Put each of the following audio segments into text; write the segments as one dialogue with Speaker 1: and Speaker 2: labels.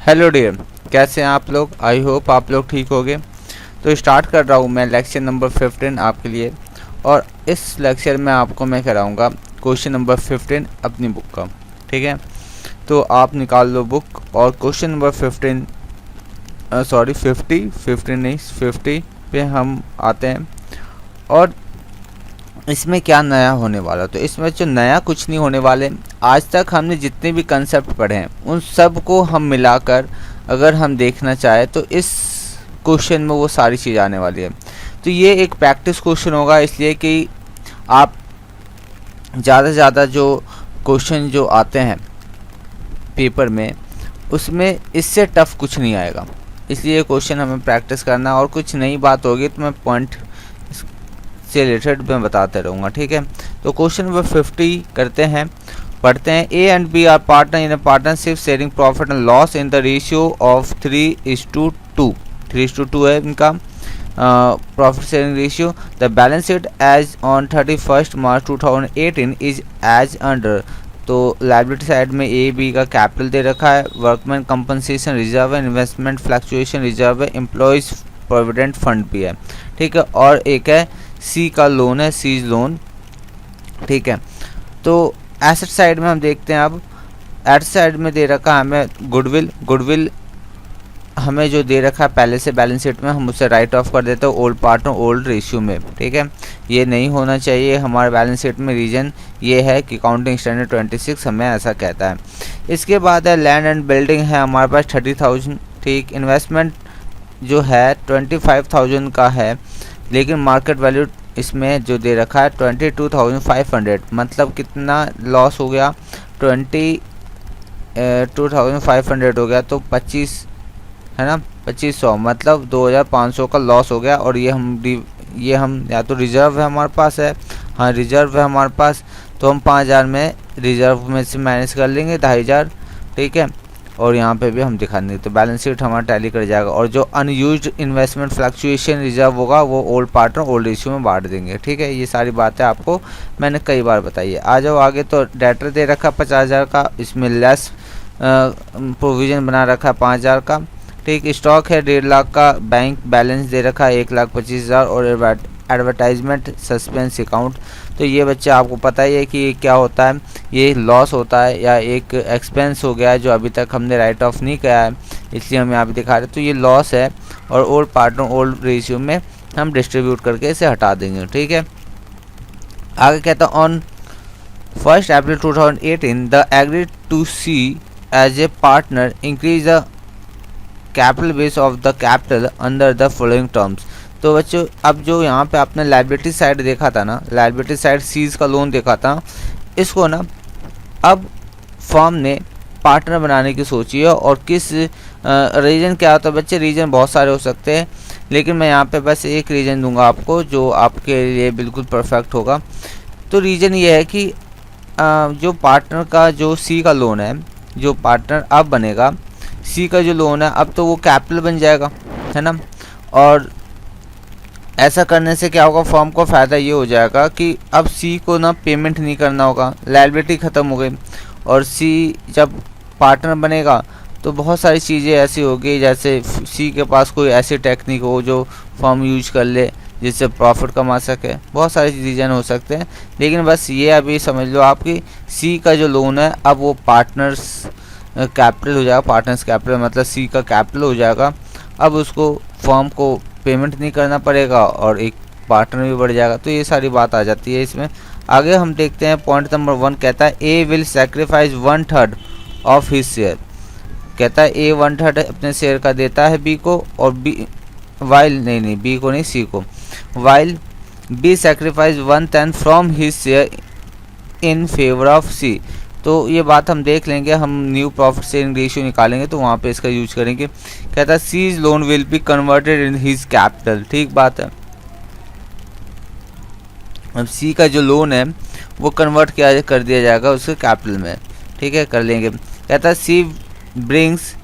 Speaker 1: Hello dear, कैसे हैं आप लोग। आई होप आप लोग ठीक होंगे। तो स्टार्ट कर रहा हूँ मैं लेक्चर नंबर 15 आपके लिए। और इस लेक्चर में आपको मैं कराऊँगा क्वेश्चन नंबर 15 अपनी बुक का। ठीक है, तो आप निकाल लो बुक और क्वेश्चन नंबर 15 नहीं 50 पे हम आते हैं। और इसमें क्या नया होने वाला, तो इसमें जो नया कुछ नहीं होने वाले। आज तक हमने जितने भी कंसेप्ट पढ़े हैं उन सब को हम मिलाकर अगर हम देखना चाहें तो इस क्वेश्चन में वो सारी चीज़ आने वाली है। तो ये एक प्रैक्टिस क्वेश्चन होगा, इसलिए कि आप ज़्यादा से ज़्यादा जो क्वेश्चन जो आते हैं पेपर में उसमें इससे टफ कुछ नहीं आएगा। इसलिए क्वेश्चन हमें प्रैक्टिस करना, और कुछ नई बात होगी तो मैं पॉइंट से रिलेटेड मैं बताते रहूँगा। ठीक है, तो क्वेश्चन नंबर 50 करते हैं, पढ़ते हैं। A and B are partner in a partnership sharing profit and loss in the ratio of 3:2। 3:2 है इनका profit sharing ratio. The balance sheet as on 31 March 2018 is as under. तो लाइबिलिटी साइड में A B का capital दे रखा है, workman compensation reserve है, investment fluctuation reserve है, एम्प्लॉयज़ प्रोविडेंट फंड भी है। ठीक है, और एक है सी का लोन है, सीज लोन। ठीक है, तो एसेट साइड में हम देखते हैं। अब एसेट साइड में दे रखा है हमें गुडविल हमें जो दे रखा है पहले से बैलेंस शीट में, हम उसे राइट ऑफ कर देते हैं ओल्ड पार्टनर ओल्ड रेशियो में। ठीक है, ये नहीं होना चाहिए हमारे बैलेंस शीट में। रीजन ये है कि काउंटिंग स्टैंडर्ड 26 हमें ऐसा कहता है। इसके बाद है लैंड एंड बिल्डिंग है हमारे पास 30,000। ठीक, इन्वेस्टमेंट जो है 25,000 का है, लेकिन मार्केट वैल्यू इसमें जो दे रखा है 22,500। मतलब कितना लॉस हो गया, 22,500 हो गया, तो 25 है ना, 2500 मतलब 2,500 का लॉस हो गया। और ये हम या तो रिजर्व है हमारे पास है, हाँ रिजर्व है हमारे पास, तो हम 5,000 में रिजर्व में से माइनस कर लेंगे 2,500। ठीक है, और यहाँ पे भी हम दिखा देंगे, तो बैलेंस शीट हमारा टैली कर जाएगा। और जो अनयूज्ड इन्वेस्टमेंट फ्लक्चुएशन रिजर्व होगा वो ओल्ड पार्टनर ओल्ड रेशियो में बांट देंगे। ठीक है, ये सारी बातें आपको मैंने कई बार बताई है। आ जाओ आगे। तो डेटर दे रखा 50,000 का, इसमें लेस प्रोविज़न बना रखा है 5,000 का। ठीक, स्टॉक है 1.5 लाख का, बैंक बैलेंस दे रखा है 1,25,000 और एडवर्टाइजमेंट सस्पेंस अकाउंट। तो ये बच्चे आपको पता ही है कि ये क्या होता है, ये लॉस होता है या एक एक्सपेंस हो गया है जो अभी तक हमने राइट ऑफ नहीं किया है, इसलिए हम यहाँ पे दिखा रहे हैं। तो ये लॉस है और ओल्ड पार्टनर ओल्ड रेशियो में हम डिस्ट्रीब्यूट करके इसे हटा देंगे। ठीक है, आगे कहता है on 1 April 2018 the agreed to C as a partner increase the capital base of the capital under the following terms. तो बच्चों अब जो यहाँ पे आपने लाइबिलिटी साइड देखा था ना, लाइबिलिटी साइड सीज का लोन देखा था, इसको ना अब फर्म ने पार्टनर बनाने की सोची है। और किस रीज़न क्या होता है बच्चे, रीज़न बहुत सारे हो सकते हैं, लेकिन मैं यहाँ पे बस एक रीज़न दूंगा आपको जो आपके लिए बिल्कुल परफेक्ट होगा। तो रीज़न ये है कि जो पार्टनर का जो सी का लोन है, जो पार्टनर अब बनेगा सी का जो लोन है, अब तो वो कैपिटल बन जाएगा, है ना। और ऐसा करने से क्या होगा, फर्म को फ़ायदा ये हो जाएगा कि अब सी को ना पेमेंट नहीं करना होगा, लायबिलिटी ख़त्म हो गई। और सी जब पार्टनर बनेगा तो बहुत सारी चीज़ें ऐसी होगी, जैसे सी के पास कोई ऐसी टेक्निक हो जो फर्म यूज कर ले जिससे प्रॉफिट कमा सके। बहुत सारे रीज़न हो सकते हैं, लेकिन बस ये अभी समझ लो आपकी सी का जो लोन है अब वो पार्टनर्स कैपिटल हो जाएगा। पार्टनर्स कैपिटल मतलब सी का कैपिटल हो जाएगा। अब उसको फर्म को पेमेंट नहीं करना पड़ेगा और एक पार्टनर भी बढ़ जाएगा। तो ये सारी बात आ जाती है इसमें। आगे हम देखते हैं पॉइंट नंबर 1 कहता है A will sacrifice 1/3 of his share. कहता है ए 1/3 अपने शेयर का देता है बी को, और बी वाइल नहीं बी को नहीं सी को, while B sacrifice 1/10 from his share in favour of C. तो ये बात हम देख लेंगे, हम न्यू प्रॉफिट शेयरिंग रेशियो निकालेंगे तो वहाँ पे इसका यूज करेंगे। कहता है C's loan will be converted in his capital. ठीक बात है, अब सी का जो लोन है वो कन्वर्ट किया कर दिया जाएगा उसके कैपिटल में। ठीक है, कर लेंगे। कहता है C brings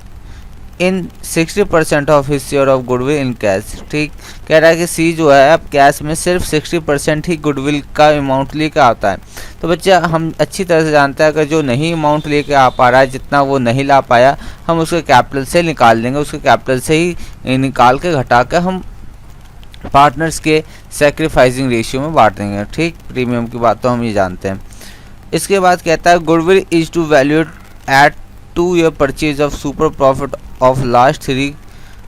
Speaker 1: in 60% of his share of goodwill in cash. ठीक, कह रहा है कि सी जो है अब कैश में सिर्फ 60% ही गुडविल का अमाउंट लेके आता है। तो बच्चा हम अच्छी तरह से जानते हैं अगर जो नहीं अमाउंट लेके आ पा रहा है, जितना वो नहीं ला पाया, हम उसके कैपिटल से निकाल देंगे, उसके कैपिटल से ही निकाल के घटा के हम पार्टनर्स के सैक्रिफाइसिंग रेशियो में बांट देंगे। ठीक, प्रीमियम की बात तो हम ये जानते हैं। इसके बाद कहता है goodwill is to valued at 2 year purchase of super profit of last 3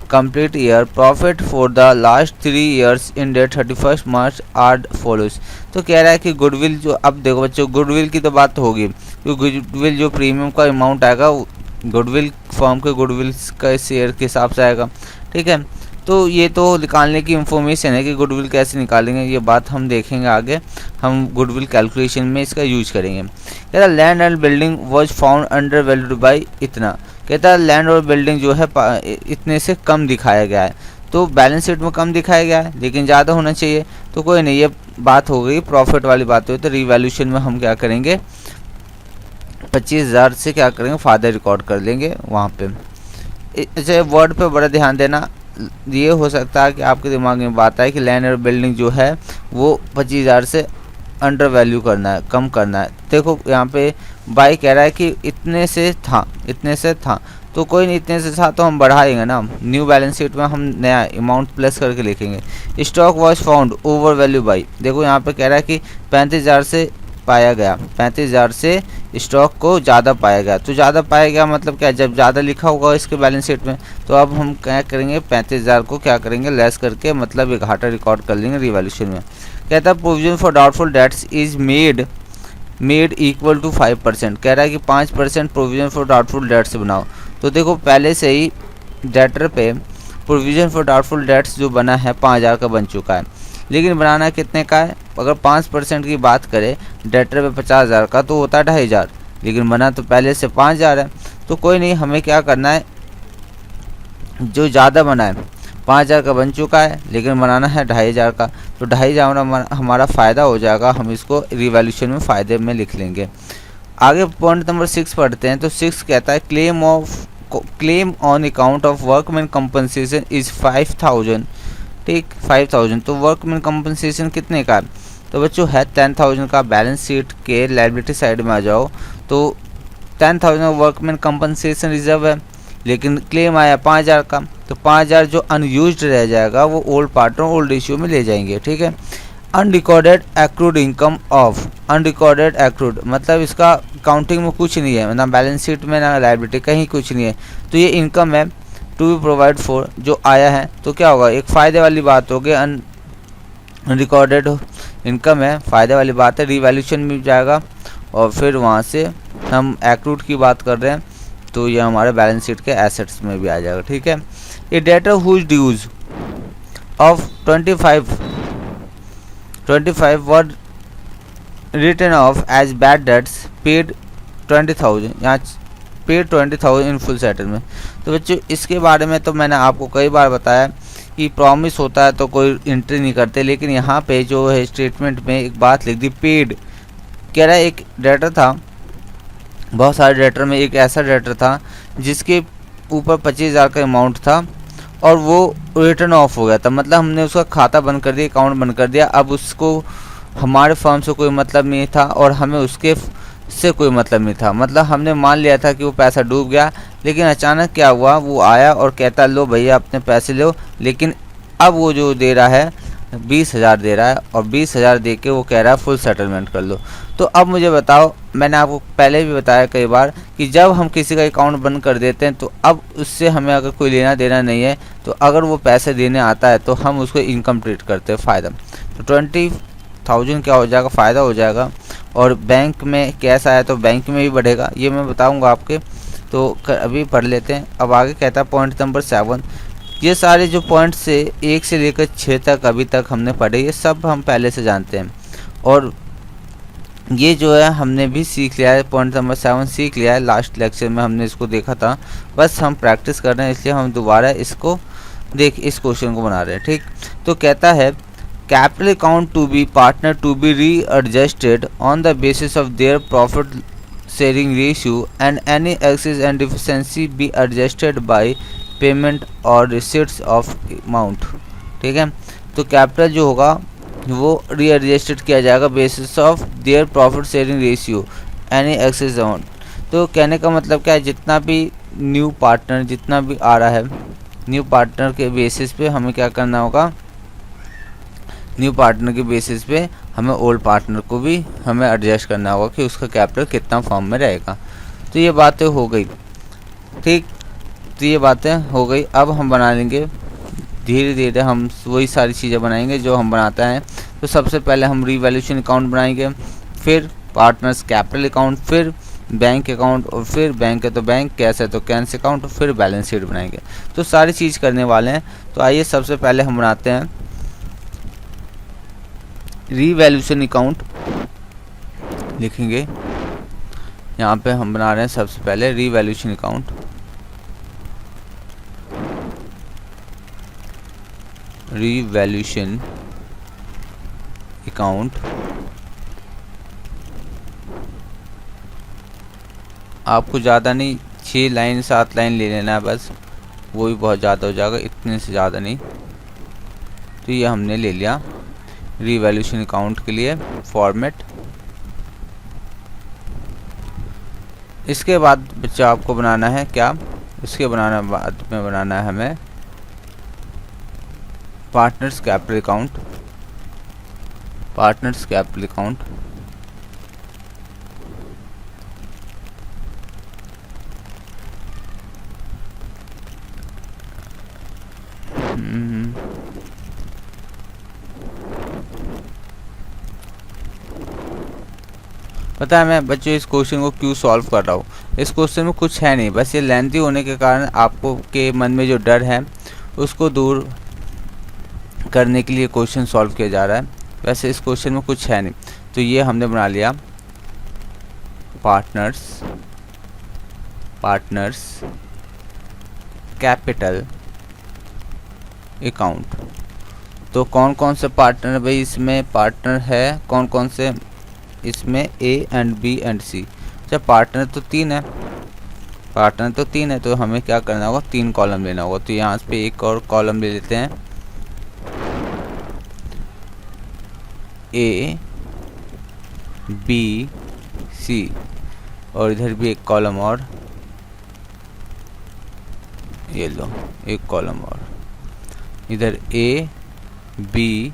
Speaker 1: complete year profit for the last 3 years in date 31st March are follows। तो कह रहा है कि गुडविल जो, अब देखो बच्चों गुडविल की तो बात होगी, क्योंकि गुडविल जो प्रीमियम का अमाउंट आएगा गुडविल फर्म के गुडविल का शेयर के हिसाब से आएगा। ठीक है, तो ये तो निकालने की इंफॉर्मेशन है कि गुडविल कैसे निकालेंगे, ये बात हम देखेंगे आगे, हम गुडविल कैलकुलेशन में इसका यूज करेंगे। कहता है land and building was found under valued bye इतना। कहता है लैंड और बिल्डिंग जो है इतने से कम दिखाया गया है, तो बैलेंस शीट में कम दिखाया गया है लेकिन ज़्यादा होना चाहिए, तो कोई नहीं, ये बात हो गई प्रॉफिट वाली बात हुई। तो रिवैल्यूएशन में हम क्या करेंगे 25,000 से क्या करेंगे फायदा रिकॉर्ड कर लेंगे वहाँ पे। अच्छा, वर्ड पे बड़ा ध्यान देना, ये हो सकता है कि आपके दिमाग में बात आए कि लैंड और बिल्डिंग जो है वो 25,000 से अंडर वैल्यू करना है, कम करना है। देखो यहाँ पे बाई कह रहा है कि इतने से था, इतने से था, तो कोई नहीं, इतने से था तो हम बढ़ाएंगे ना, न्यू बैलेंस शीट में हम नया अमाउंट प्लस करके लिखेंगे। Stock was found over value by, देखो यहाँ पे कह रहा है कि 35,000 से पाया गया, 35,000 से स्टॉक को ज़्यादा पाया गया, तो ज़्यादा पाया गया मतलब क्या, जब ज़्यादा लिखा होगा इसके बैलेंस शीट में, तो अब हम क्या करेंगे 35,000 को क्या करेंगे लेस करके, मतलब एक घाटा रिकॉर्ड कर लेंगे रिवैल्यूएशन में। कहता है provision for doubtful debts is made equal to 5%। कह रहा है कि 5% प्रोविजन फॉर डाउटफुल डेट्स बनाओ। तो देखो पहले से ही डेटर पे प्रोविजन फॉर डाउटफुल डेट्स जो बना है 5,000 का बन चुका है, लेकिन बनाना कितने का है, अगर 5% की बात करें डेटर पे 50,000 का तो होता है 2,500, लेकिन बना तो पहले से 5,000 है। तो कोई नहीं, हमें क्या करना है, जो ज़्यादा बना है 5,000 का बन चुका है लेकिन बनाना है 2,500 का, तो 2,500 हमारा फ़ायदा हो जाएगा, हम इसको रिवैल्यूएशन में फ़ायदे में लिख लेंगे। आगे पॉइंट नंबर 6 पढ़ते हैं। तो 6 कहता है claim on account of workman compensation is 5,000। ठीक, 5,000, तो वर्कमैन कंपनसेशन कितने का है, तो बच्चों है 10,000 का। बैलेंस शीट के लायबिलिटी साइड में आ जाओ तो 10,000 वर्कमैन कंपनसेशन रिजर्व है, लेकिन क्लेम आया 5,000 का, तो 5,000 जो अनयूज्ड रह जाएगा वो ओल्ड पार्टनर ओल्ड इश्यू में ले जाएंगे। ठीक है, unrecorded accrued income of, unrecorded accrued मतलब इसका काउंटिंग में कुछ नहीं है, ना बैलेंस शीट में ना लायबिलिटी, कहीं कुछ नहीं है, तो ये इनकम है टू बी प्रोवाइड फॉर जो आया है, तो क्या होगा, एक फ़ायदे वाली बात होगी, अनरिकॉर्डेड इनकम है, फ़ायदे वाली बात है, रिवैल्यूएशन में जाएगा और फिर वहाँ से हम एक्रूड की बात कर रहे हैं तो ये हमारे बैलेंस शीट के एसेट्स में भी आ जाएगा। ठीक है, a debtor whose dues of 25 were written off as bad debts paid 20,000, यहाँ पेड 20,000 इन फुल सेटलमेंट। तो बच्चों इसके बारे में तो मैंने आपको कई बार बताया कि प्रॉमिस होता है तो कोई एंट्री नहीं करते, लेकिन यहाँ पे जो है स्टेटमेंट में एक बात लिख दी पेड। कह रहा है एक डेटर था, बहुत सारे डेटर में एक ऐसा डेटर था जिसके ऊपर 25,000 का अमाउंट था और वो रिटर्न ऑफ हो गया था, मतलब हमने उसका खाता बंद कर दिया, अकाउंट बंद कर दिया, अब उसको हमारे फर्म से कोई मतलब नहीं था और हमें उसके से कोई मतलब नहीं था, मतलब हमने मान लिया था कि वो पैसा डूब गया, लेकिन अचानक क्या हुआ, वो आया और कहता लो भैया अपने पैसे लो, लेकिन अब वो जो दे रहा है 20,000 दे रहा है और 20,000 दे के वो कह रहा है फुल सेटलमेंट कर लो। तो अब मुझे बताओ, मैंने आपको पहले भी बताया कई बार कि जब हम किसी का अकाउंट बंद कर देते हैं तो अब उससे हमें अगर कोई लेना देना नहीं है, तो अगर वो पैसे देने आता है तो हम उसको इनकम ट्रीट करते हैं फ़ायदा। तो 20,000 क्या हो जाएगा, फ़ायदा हो जाएगा, और बैंक में कैश आया तो बैंक में भी बढ़ेगा, ये मैं बताऊँगा आपके, तो अभी पढ़ लेते हैं। अब आगे कहता है पॉइंट नंबर 7, ये सारे जो पॉइंट से 1 से लेकर 6 तक अभी तक हमने पढ़े, ये सब हम पहले से जानते हैं और ये जो है हमने भी सीख लिया है, पॉइंट नंबर 7 सीख लिया है, लास्ट लेक्चर में हमने इसको देखा था, बस हम प्रैक्टिस कर रहे हैं इसलिए हम दोबारा इसको इस क्वेश्चन को बना रहे हैं। ठीक, तो कहता है capital account to be partner to be readjusted on the basis of their profit sharing ratio and any excess and deficiency be adjusted by payment और रिसिट्स ऑफ अमाउंट। ठीक है, तो कैपिटल जो होगा वो रीएडजस्टेड किया जाएगा basis of their profit sharing ratio any excess amount. तो कहने का मतलब क्या है, जितना भी न्यू पार्टनर जितना भी आ रहा है, न्यू पार्टनर के बेसिस पे हमें क्या करना होगा, न्यू पार्टनर के बेसिस पे हमें ओल्ड पार्टनर को भी हमें एडजस्ट करना होगा कि उसका कैपिटल कितना फॉर्म में रहेगा। तो ये बातें हो गई। ठीक, तो ये बातें हो गई। अब हम बना लेंगे धीरे धीरे, हम वही सारी चीज़ें बनाएंगे जो हम बनाते हैं। तो सबसे पहले हम रीवैल्यूएशन अकाउंट बनाएंगे, फिर पार्टनर्स कैपिटल अकाउंट, फिर बैंक अकाउंट, और फिर बैंक है तो बैंक, कैश है तो कैश अकाउंट, फिर बैलेंस शीट बनाएंगे। तो सारी चीज़ करने वाले हैं। तो आइए सबसे पहले हम बनाते हैं रीवैल्यूएशन अकाउंट। लिखेंगे यहाँ पे हम बना रहे हैं सबसे पहले रीवैल्यूएशन अकाउंट। रीवैल्यूएशन अकाउंट आपको ज़्यादा नहीं, 6 लाइन 7 लाइन ले लेना है बस, वो भी बहुत ज़्यादा हो जाएगा, इतने से ज़्यादा नहीं। तो ये हमने ले लिया रीवैल्यूएशन अकाउंट के लिए फॉर्मेट। इसके बाद बच्चा आपको बनाना है क्या, इसके बाद में बनाना है हमें partners capital account. Partners capital account पता है मैं बच्चों इस क्वेश्चन को क्यों सॉल्व कर रहा हूँ। इस क्वेश्चन में कुछ है नहीं, बस ये लेंथी होने के कारण आपको के मन में जो डर है उसको दूर करने के लिए क्वेश्चन सॉल्व किया जा रहा है। वैसे इस क्वेश्चन में कुछ है नहीं। तो ये हमने बना लिया पार्टनर्स कैपिटल अकाउंट। तो कौन कौन से पार्टनर भाई इसमें पार्टनर है, कौन कौन से इसमें ए एंड बी एंड सी। अच्छा पार्टनर तो 3 है, पार्टनर तो 3 है, तो हमें क्या करना होगा, 3 कॉलम लेना होगा। तो यहाँ पे एक और कॉलम ले लेते हैं, ए बी सी, और इधर भी एक कॉलम और, ये लो एक कॉलम और, इधर ए बी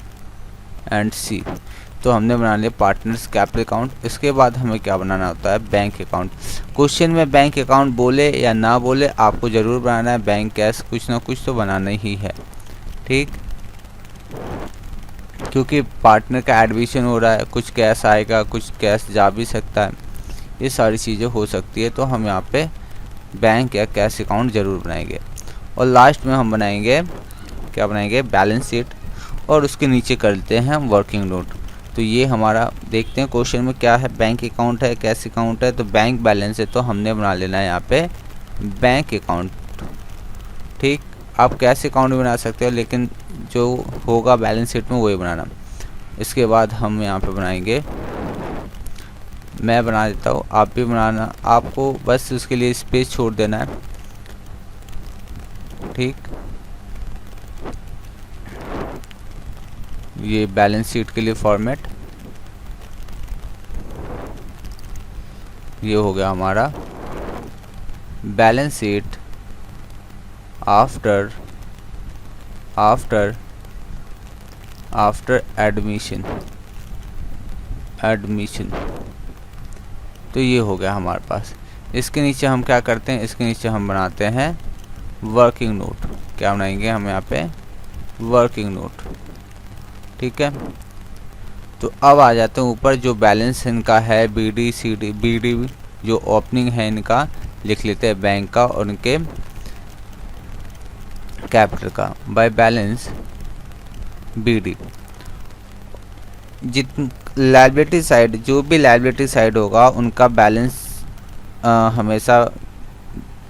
Speaker 1: एंड सी। तो हमने बना लिया पार्टनर्स कैपिटल अकाउंट। इसके बाद हमें क्या बनाना होता है, बैंक अकाउंट। क्वेश्चन में बैंक अकाउंट बोले या ना बोले आपको ज़रूर बनाना है, बैंक कैश कुछ ना कुछ तो बनाना ही है। ठीक, क्योंकि पार्टनर का एडमिशन हो रहा है, कुछ कैश आएगा, कुछ कैश जा भी सकता है, ये सारी चीज़ें हो सकती है। तो हम यहाँ पे बैंक या कैश अकाउंट ज़रूर बनाएंगे। और लास्ट में हम बनाएंगे क्या बनाएंगे, बैलेंस शीट, और उसके नीचे कर लेते हैं हम वर्किंग नोट। तो ये हमारा देखते हैं क्वेश्चन में क्या है, बैंक अकाउंट है, कैश अकाउंट है, तो बैंक बैलेंस है, तो हमने बना लेना है यहाँ पे बैंक अकाउंट। ठीक, आप कैश अकाउंट भी बना सकते हो, लेकिन जो होगा बैलेंस शीट में वही बनाना। इसके बाद हम यहाँ पे बनाएंगे, मैं बना देता हूँ, आप भी बनाना, आपको बस उसके लिए स्पेस छोड़ देना है। ठीक, ये बैलेंस शीट के लिए फॉर्मेट, ये हो गया हमारा बैलेंस शीट आफ्टर एडमिशन। तो ये हो गया हमारे पास। इसके नीचे हम क्या करते हैं, इसके नीचे हम बनाते हैं वर्किंग नोट। क्या बनाएंगे हम यहाँ पे, वर्किंग नोट। ठीक है, तो अब आ जाते हैं ऊपर, जो बैलेंस इनका है BD CD, BD जो ओपनिंग है इनका लिख लेते हैं बैंक का और इनके कैपिटल का, by balance BD। Liability side, जो भी लायबिलिटी साइड होगा उनका बैलेंस हमेशा,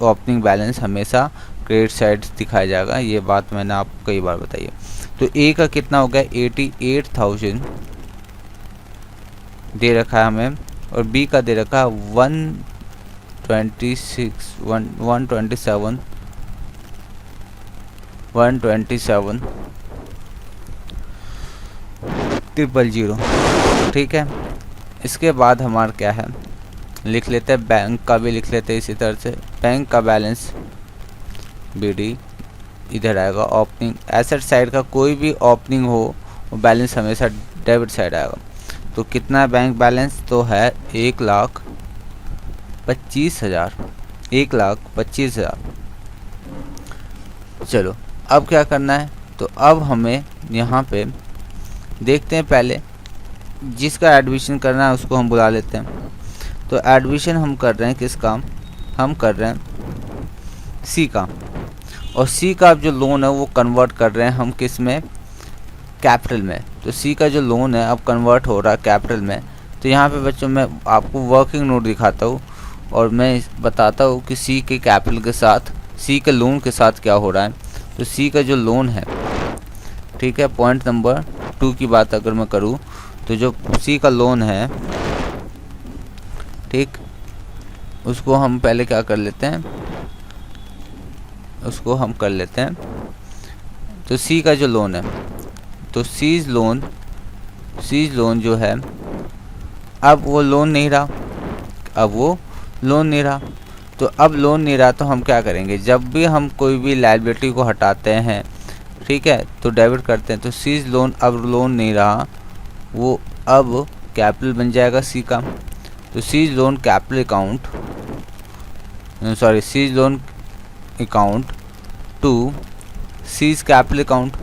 Speaker 1: ओपनिंग बैलेंस हमेशा क्रेडिट साइड दिखाया जाएगा। ये बात मैंने आपको कई बार बताई है। तो ए का कितना हो गया, 88,000 दे रखा है हमें, और बी का दे रखा है 127 127,000,000। ठीक है, इसके बाद हमारा क्या है, लिख लेते हैं बैंक का भी लिख लेते हैं इसी तरह से। बैंक का बैलेंस BD इधर आएगा। ओपनिंग एसेट साइड का कोई भी ओपनिंग हो वो बैलेंस हमेशा डेबिट साइड आएगा। तो कितना बैंक बैलेंस तो है 1,25,000। 1,25,000। चलो अब क्या करना है, तो अब हमें यहाँ पे देखते हैं, पहले जिसका एडमिशन करना है उसको हम बुला लेते हैं। तो एडमिशन हम कर रहे हैं किसका, हम कर रहे हैं C का। और C का जो लोन है वो कन्वर्ट कर रहे हैं हम किस में, कैपिटल में। तो C का जो लोन है अब कन्वर्ट हो रहा है कैपिटल में। तो यहाँ पे बच्चों मैं आपको वर्किंग नोट दिखाता हूँ और मैं बताता हूँ कि C के कैपिटल के साथ, C के लोन के साथ क्या हो रहा है। तो C का जो लोन है, ठीक है, पॉइंट नंबर 2 की बात अगर मैं करूँ तो जो C का लोन है, ठीक, उसको हम पहले क्या कर लेते हैं, उसको हम कर लेते हैं। तो C का जो लोन है, तो सीज लोन जो है अब वो लोन नहीं रहा, अब वो लोन नहीं रहा। तो अब लोन नहीं रहा तो हम क्या करेंगे, जब भी हम कोई भी लायबिलिटी को हटाते हैं, ठीक है, तो डेबिट करते हैं। तो सीज लोन अब लोन नहीं रहा, वो अब कैपिटल बन जाएगा C का। तो C's loan capital account, sorry, C's loan account to C's capital account.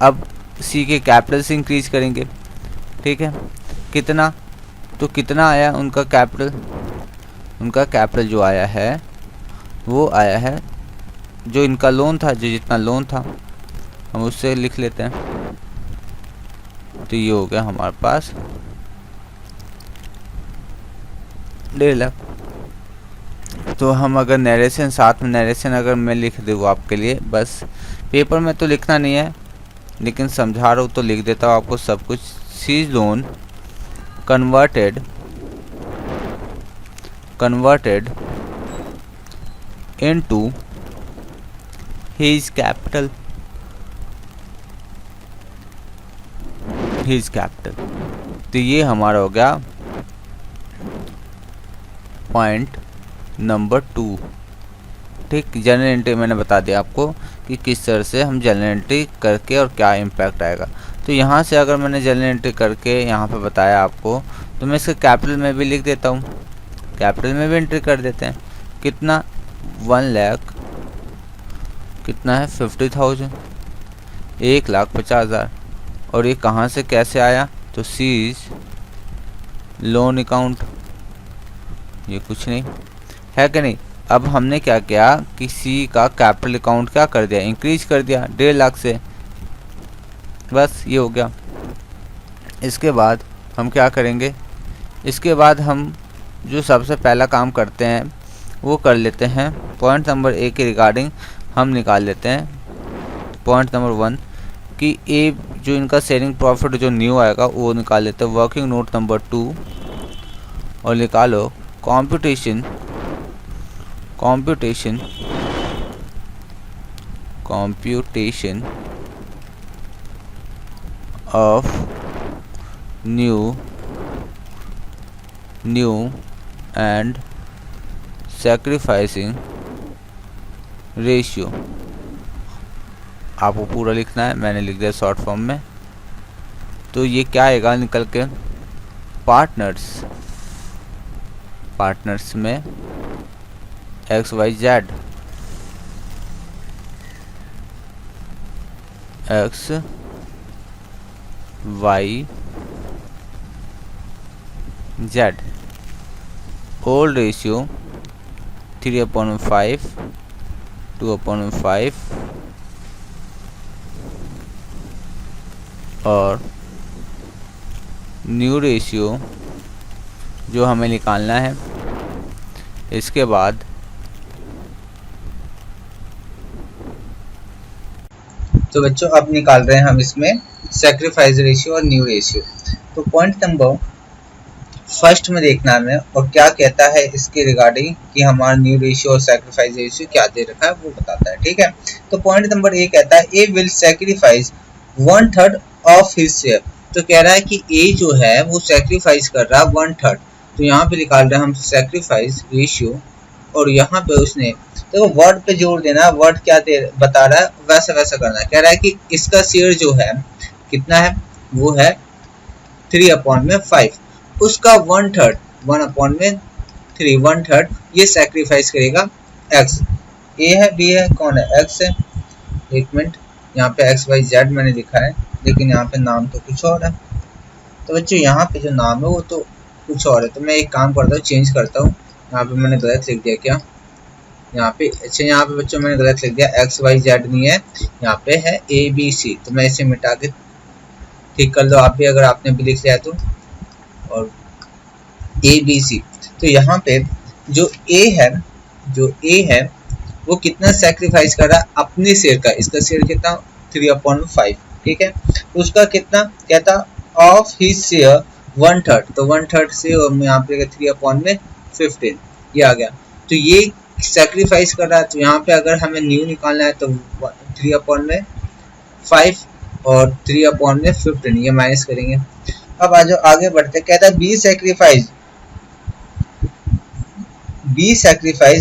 Speaker 1: अब C के कैपिटल से इंक्रीज करेंगे, ठीक है, कितना, तो कितना आया उनका कैपिटल, उनका कैपिटल जो आया है वो आया है जो इनका लोन था, जो जितना लोन था हम उससे लिख लेते हैं। तो ये हो गया हमारे पास 1.5 लाख। तो हम अगर नरेशन साथ में, नरेशन अगर मैं लिख दूँ आपके लिए, बस पेपर में तो लिखना नहीं है लेकिन समझा रहा हूँ तो लिख देता हूँ आपको सब कुछ। C's loan converted into his capital, तो ये हमारा हो गया पॉइंट नंबर 2। ठीक, जनरल एंट्री मैंने बता दिया आपको कि किस तरह से हम जनरल एंट्री करके और क्या इम्पैक्ट आएगा। तो यहाँ से अगर मैंने जनरल एंट्री करके यहाँ पे बताया आपको, तो मैं इसके कैपिटल में भी लिख देता हूँ, कैपिटल में भी एंट्री कर देते हैं। कितना, 1 लाख, कितना है 50,000, 1,50,000। और ये कहाँ से कैसे आया, तो सीज लोन अकाउंट, ये कुछ नहीं है कि नहीं। अब हमने क्या किया कि C का कैपिटल अकाउंट क्या कर दिया, इंक्रीज कर दिया 1.5 लाख से, बस ये हो गया। इसके बाद हम क्या करेंगे, इसके बाद हम जो सबसे पहला काम करते हैं वो कर लेते हैं। पॉइंट नंबर 1 के रिगार्डिंग हम निकाल लेते हैं पॉइंट नंबर 1 कि A जो इनका सेलिंग प्रॉफिट जो न्यू आएगा वो निकाल लेते हैं। वर्किंग नोट नंबर 2 और निकालो computation of new and sacrificing ratio. आपको पूरा लिखना है, मैंने लिख दिया शॉर्ट फॉर्म में। तो ये क्या आएगा निकल के, पार्टनर्स में XYZ, XYZ। ओल्ड रेशियो 3/5, 2/5 और न्यू रेशियो जो हमें निकालना है। इसके बाद
Speaker 2: तो बच्चों अब निकाल रहे हैं हम इसमें सैक्रिफाइस रेशियो और न्यू रेशियो। तो पॉइंट नंबर फर्स्ट में देखना है हमें, और क्या कहता है इसके रिगार्डिंग कि हमारा न्यू रेशियो और सैक्रिफाइस रेशियो क्या दे रखा है वो बताता है। ठीक है, तो पॉइंट नंबर ए कहता है A will sacrifice 1/3 of his share. तो कह रहा है कि ए जो है वो सैक्रिफाइस कर रहा है 1/3। तो यहाँ पे निकाल रहे हैं हम सैक्रिफाइस रेशियो, और यहाँ पे उसने देखो वर्ड पे जोर देना, वर्ड क्या बता रहा है वैसा वैसा करना है। कह रहा है कि इसका शेयर जो है कितना है, वो है 3/5, उसका 1/3 1/3 1/3 ये सैक्रिफाइस करेगा एक्स। ए है, बी है, कौन है, एक्स है। एक मिनट, यहाँ पे XYZ मैंने लिखा है, लेकिन यहाँ पे नाम तो कुछ और है। तो बच्चों यहाँ पे जो नाम है वो तो कुछ और है, तो मैं एक काम करता हूँ, चेंज करता हूँ। यहाँ पे मैंने गलत लिख दिया क्या, यहाँ पे अच्छा, यहाँ पे बच्चों मैंने गलत लिख दिया, XYZ नहीं है, यहाँ पे है ABC। तो मैं इसे मिटा के ठीक कर लो आप भी, अगर आपने भी लिख लिया तो, और ABC। तो यहाँ पे जो A है वो कितना सेक्रीफाइस कर रहा है अपने शेयर का, इसका शेयर कितना 3/5। ठीक है, तो उसका कितना कहता ऑफ हिज शेयर 1/3, तो 1/3 से यहाँ पे 3/15 ये आ गया। तो ये सेक्रीफाइस कर रहा है, तो यहाँ पे अगर हमें न्यू निकालना है तो 3/5 और 3/15 ये माइनस करेंगे। अब आज आगे बढ़ते, कहता है B sacrifice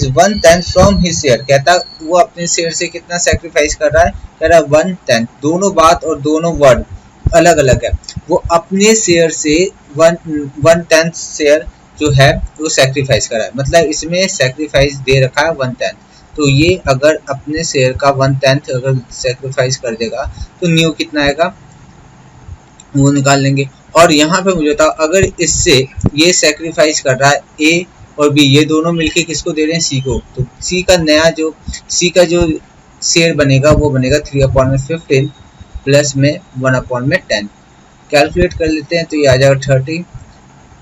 Speaker 2: 1/10 from his share. कहता वो अपने शेयर से कितना सैक्रिफाइस कर रहा है, कह रहा है 1/10। दोनों बात और दोनों वर्ड अलग अलग है। वो अपने शेयर से 1/10 शेयर जो है वो सैक्रिफाइस कर रहा है, मतलब इसमें सैक्रिफाइस दे रखा है 1/10। तो ये अगर अपने शेयर का 1/10 अगर सैक्रिफाइस कर देगा तो न्यू कितना आएगा वो निकाल लेंगे। और यहाँ पे मुझे बताओ, अगर इससे ये सैक्रिफाइस कर रहा है ए और बी, ये दोनों मिलके किसको दे रहे हैं, सी को, तो सी का जो शेयर बनेगा वो बनेगा 3/15 प्लस में 1/10। कैलकुलेट कर लेते हैं, तो ये आ जाएगा 30,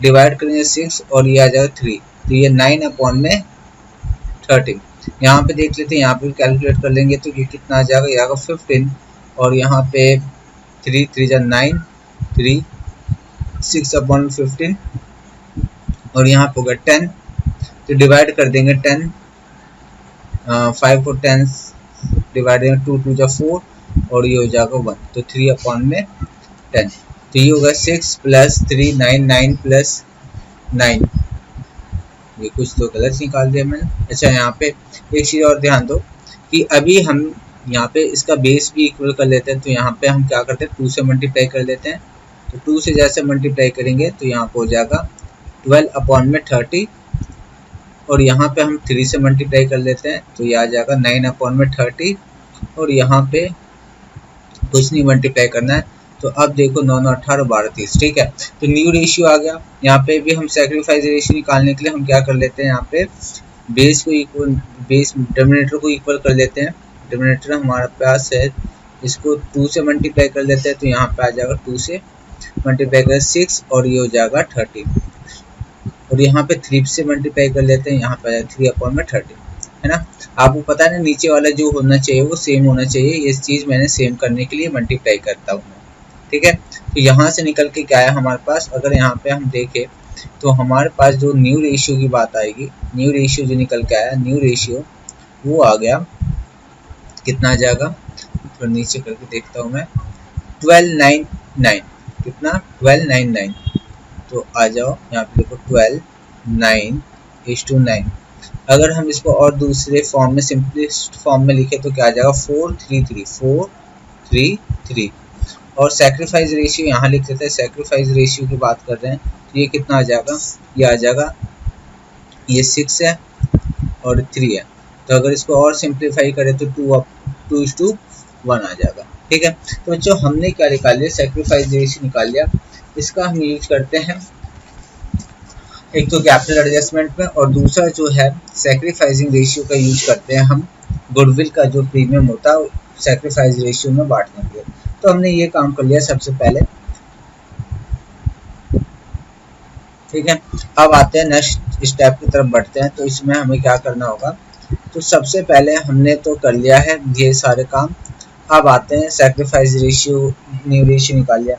Speaker 2: डिवाइड करेंगे 6 और ये आ जाएगा 3, तो ये 9/30। यहाँ पे देख लेते हैं, यहाँ पे कैलकुलेट कर लेंगे तो ये कितना आ जाएगा, ये आएगा 15, और यहाँ पे 3 3 जा 9, 3 6/15, और यहाँ पे होगा 10, तो डिवाइड कर देंगे 10, 5 को 10 डिवाइड 2 2 जा 4, और ये हो जाएगा 1, तो 3/10। तो ये होगा 6 प्लस 3 9 9 प्लस 9, ये कुछ तो गलत निकाल दिया मैंने। अच्छा, यहाँ पे एक चीज़ और ध्यान दो कि अभी हम यहाँ पे इसका बेस भी इक्वल कर लेते हैं, तो यहाँ पे हम क्या करते हैं 2 से मल्टीप्लाई कर लेते हैं। तो 2 से जैसे मल्टीप्लाई करेंगे तो यहाँ पे हो जाएगा 12/30, और यहाँ पे हम 3 से मल्टीप्लाई कर लेते हैं तो ये आ जाएगा 9/30, और यहाँ पे कुछ नहीं मल्टीप्लाई करना है। तो अब देखो 9 9 18 12 30, ठीक है, तो न्यू रेशियो आ गया। यहाँ पे भी हम सैक्रिफाइस रेशियो निकालने के लिए हम क्या कर लेते हैं, यहाँ पे बेस डिनोमिनेटर को इक्वल कर लेते हैं। डिनोमिनेटर हमारे पास है, इसको 2 से मल्टीप्लाई कर लेते हैं, तो यहाँ पे आ जाएगा 2 से मल्टीप्लाई कर 6, और ये हो जाएगा 30, और यहाँ पे 3 से मल्टीप्लाई कर लेते हैं, यहाँ पे 3/30 है ना। आपको पता है नीचे वाला जो होना चाहिए वो सेम होना चाहिए, ये चीज़ मैंने सेम करने के लिए मल्टीप्लाई करता हूँ, ठीक है। तो यहाँ से निकल के क्या है हमारे पास, अगर यहाँ पे हम देखें तो हमारे पास जो न्यू रेशियो की बात आएगी, न्यू रेशियो जो निकल के आया, न्यू रेशियो वो आ गया, कितना आ जाएगा, तो नीचे करके देखता हूँ मैं, 1299, कितना 1299। तो आ जाओ यहाँ पे देखो 12 9:9। अगर हम इसको और दूसरे फॉर्म में सिंपलेस्ट फॉर्म में लिखे तो क्या आ जाएगा 433 और सैक्रिफाइस रेशियो यहाँ लिख देते हैं। सैक्रिफाइस रेशियो की बात कर रहे हैं तो ये कितना आ जाएगा, ये आ जाएगा, ये 6 है और 3 है। तो अगर इसको और सिंप्लीफाई करें तो 2:1 आ जाएगा, ठीक है। तो बच्चों हमने क्या निकाल लिया, सैक्रिफाइस रेशियो निकाल लिया। इसका हम यूज करते हैं एक तो कैपिटल एडजस्टमेंट में, और दूसरा जो है सैक्रिफाइसिंग रेशियो का यूज करते हैं हम गुडविल का जो प्रीमियम होता है सैक्रिफाइस रेशियो में बांटने के लिए। तो हमने ये काम कर लिया सबसे पहले, ठीक है। अब आते हैं नेक्स्ट स्टेप की तरफ बढ़ते हैं। तो इसमें हमें क्या करना होगा, तो सबसे पहले हमने तो कर लिया है ये सारे काम। अब आते हैं सैक्रिफाइस रेशियो, न्यू रेशियो निकाल लिया।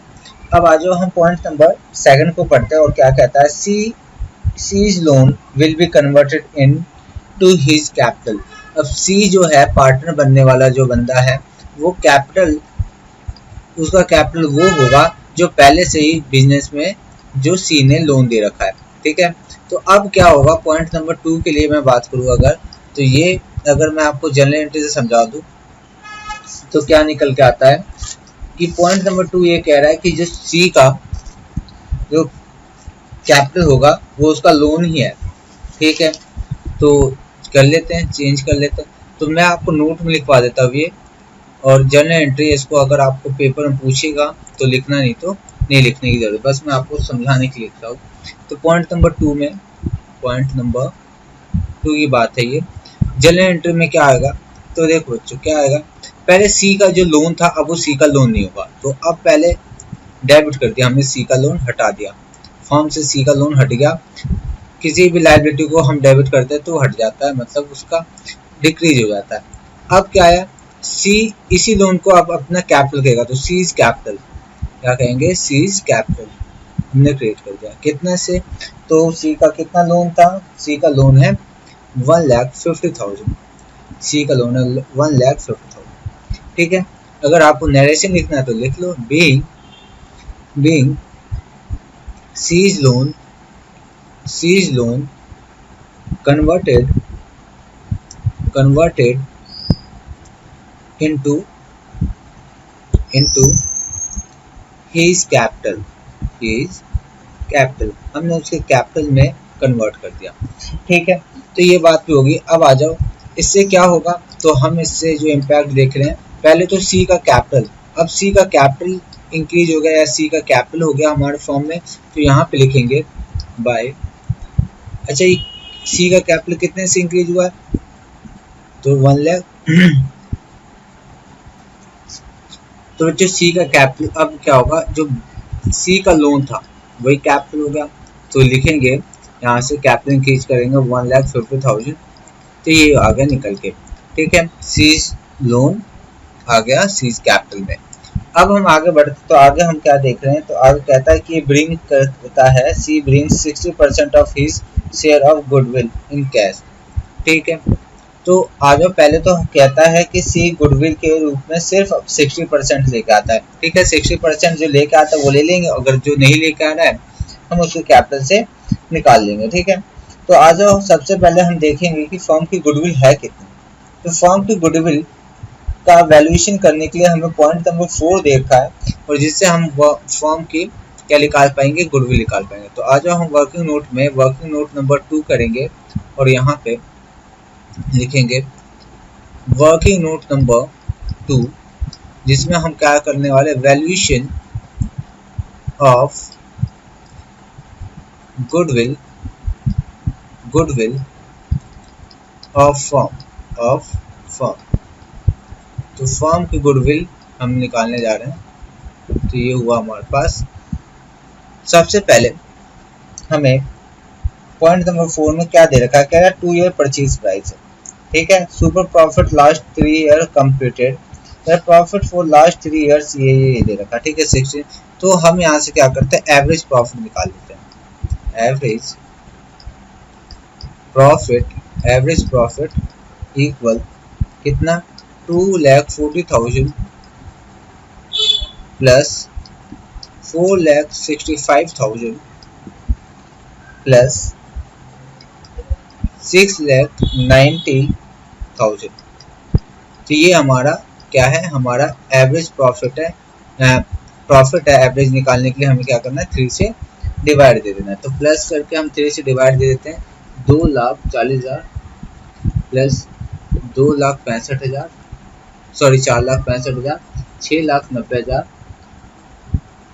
Speaker 2: अब आ जाओ हम पॉइंट नंबर 2 को पढ़ते हैं और क्या कहता है, C's loan will be converted in to his capital. अब सी जो है पार्टनर बनने वाला जो बंदा है वो कैपिटल, उसका कैपिटल वो होगा जो पहले से ही बिजनेस में जो सी ने लोन दे रखा है, ठीक है। तो अब क्या होगा, पॉइंट नंबर 2 के लिए मैं बात करूँ अगर, तो ये अगर मैं आपको जनरल एंट्री से समझा दूं तो क्या निकल के आता है कि पॉइंट नंबर 2 ये कह रहा है कि जो सी का जो कैपिटल होगा वो उसका लोन ही है, ठीक है। तो कर लेते हैं, चेंज कर लेते हैं। तो मैं आपको नोट में लिखवा देता हूँ ये, और जनरल एंट्री इसको अगर आपको पेपर में पूछेगा तो लिखना, नहीं तो नहीं लिखने की जरूरत, बस मैं आपको समझाने के लिए लिख रहा हूँ। तो पॉइंट नंबर 2 में, पॉइंट नंबर 2 की बात है ये, जनरल एंट्री में क्या आएगा, तो देखो बच्चों क्या आएगा, पहले सी का जो लोन था अब वो सी का लोन नहीं होगा, तो अब पहले डेबिट कर दिया हमने, सी का लोन हटा दिया, फॉर्म से सी का लोन हट गया। किसी भी लायबिलिटी को हम डेबिट करते हैं तो हट जाता है, मतलब उसका डिक्रीज हो जाता है। अब क्या है, सी इसी लोन को अब अपना कैपिटल कहेगा, तो सीज कैपिटल क्या कहेंगे, सीज कैपिटल हमने क्रिएट कर दिया। कितने से, तो सी का कितना लोन था, सी का लोन है 1,50,000, सी का लोन है 1,50,000, ठीक है। अगर आपको नरेशन लिखना है तो लिख लो, being C's loan converted into his capital, हमने उसके कैपिटल में कन्वर्ट कर दिया, ठीक है। तो ये बात भी होगी। अब आ जाओ इससे क्या होगा, तो हम इससे जो इम्पैक्ट देख रहे हैं, पहले तो सी का कैपिटल, अब सी का कैपिटल इंक्रीज हो गया या सी का कैपिटल हो गया हमारे फॉर्म में, तो यहाँ पे लिखेंगे बाय, अच्छा सी का कैपिटल कितने से इंक्रीज हुआ है, तो 1 लाख। तो बच्चों सी का कैपिटल अब क्या होगा, जो सी का लोन था वही कैपिटल हो गया, तो लिखेंगे यहाँ से कैपिटल इंक्रीज करेंगे 1,50,000, तो ये आ गया निकल के, ठीक है। सीज लोन आ गया सीज कैपिटल में। अब हम आगे बढ़ते, तो आगे हम क्या देख रहे हैं, तो आगे कहता है कि ब्रिंग करता है, C brings 60% of his share of goodwill in cash, ठीक है। तो आ जाओ, पहले तो कहता है कि सी गुडविल के रूप में सिर्फ 60% लेके आता है, ठीक है। 60% जो लेके आता है वो ले लेंगे, अगर जो नहीं लेके आ रहा है हम उसके कैपिटल से निकाल लेंगे, ठीक है। तो आ जाओ, सबसे पहले हम देखेंगे कि फर्म की गुडविल है कितनी। तो फर्म की गुडविल का वैल्यूएशन करने के लिए हमें पॉइंट नंबर 4 देखा है, और जिससे हम फर्म की क्या निकाल पाएंगे, गुडविल निकाल पाएंगे। तो आ जाओ हम वर्किंग नोट में वर्किंग नोट नंबर 2 करेंगे, और यहाँ पे लिखेंगे वर्किंग नोट नंबर 2, जिसमें हम क्या करने वाले, valuation of goodwill of firm. तो फर्म की गुडविल हम निकालने जा रहे हैं, तो ये हुआ हमारे पास। सबसे पहले हमें पॉइंट नंबर 4 में क्या दे रखा है, कह रहा है 2 ईयर परचेज प्राइस है, ठीक है। Super profit last 3 year completed, profit for last 3 years ये दे रखा है, ठीक है 60। तो हम यहाँ से क्या करते हैं, एवरेज प्रॉफिट निकाल लेते हैं। एवरेज प्रॉफिट इक्वल कितना, 2,40,000 प्लस 4,65,000 प्लस 6,90,000। तो ये हमारा क्या है, हमारा एवरेज प्रॉफिट है। एवरेज निकालने के लिए हमें क्या करना है, 3 से डिवाइड दे देना है। तो प्लस करके हम 3 से डिवाइड दे देते हैं, 2,40,000 प्लस 2,65,000, सॉरी 4,65,000, 6,90,000,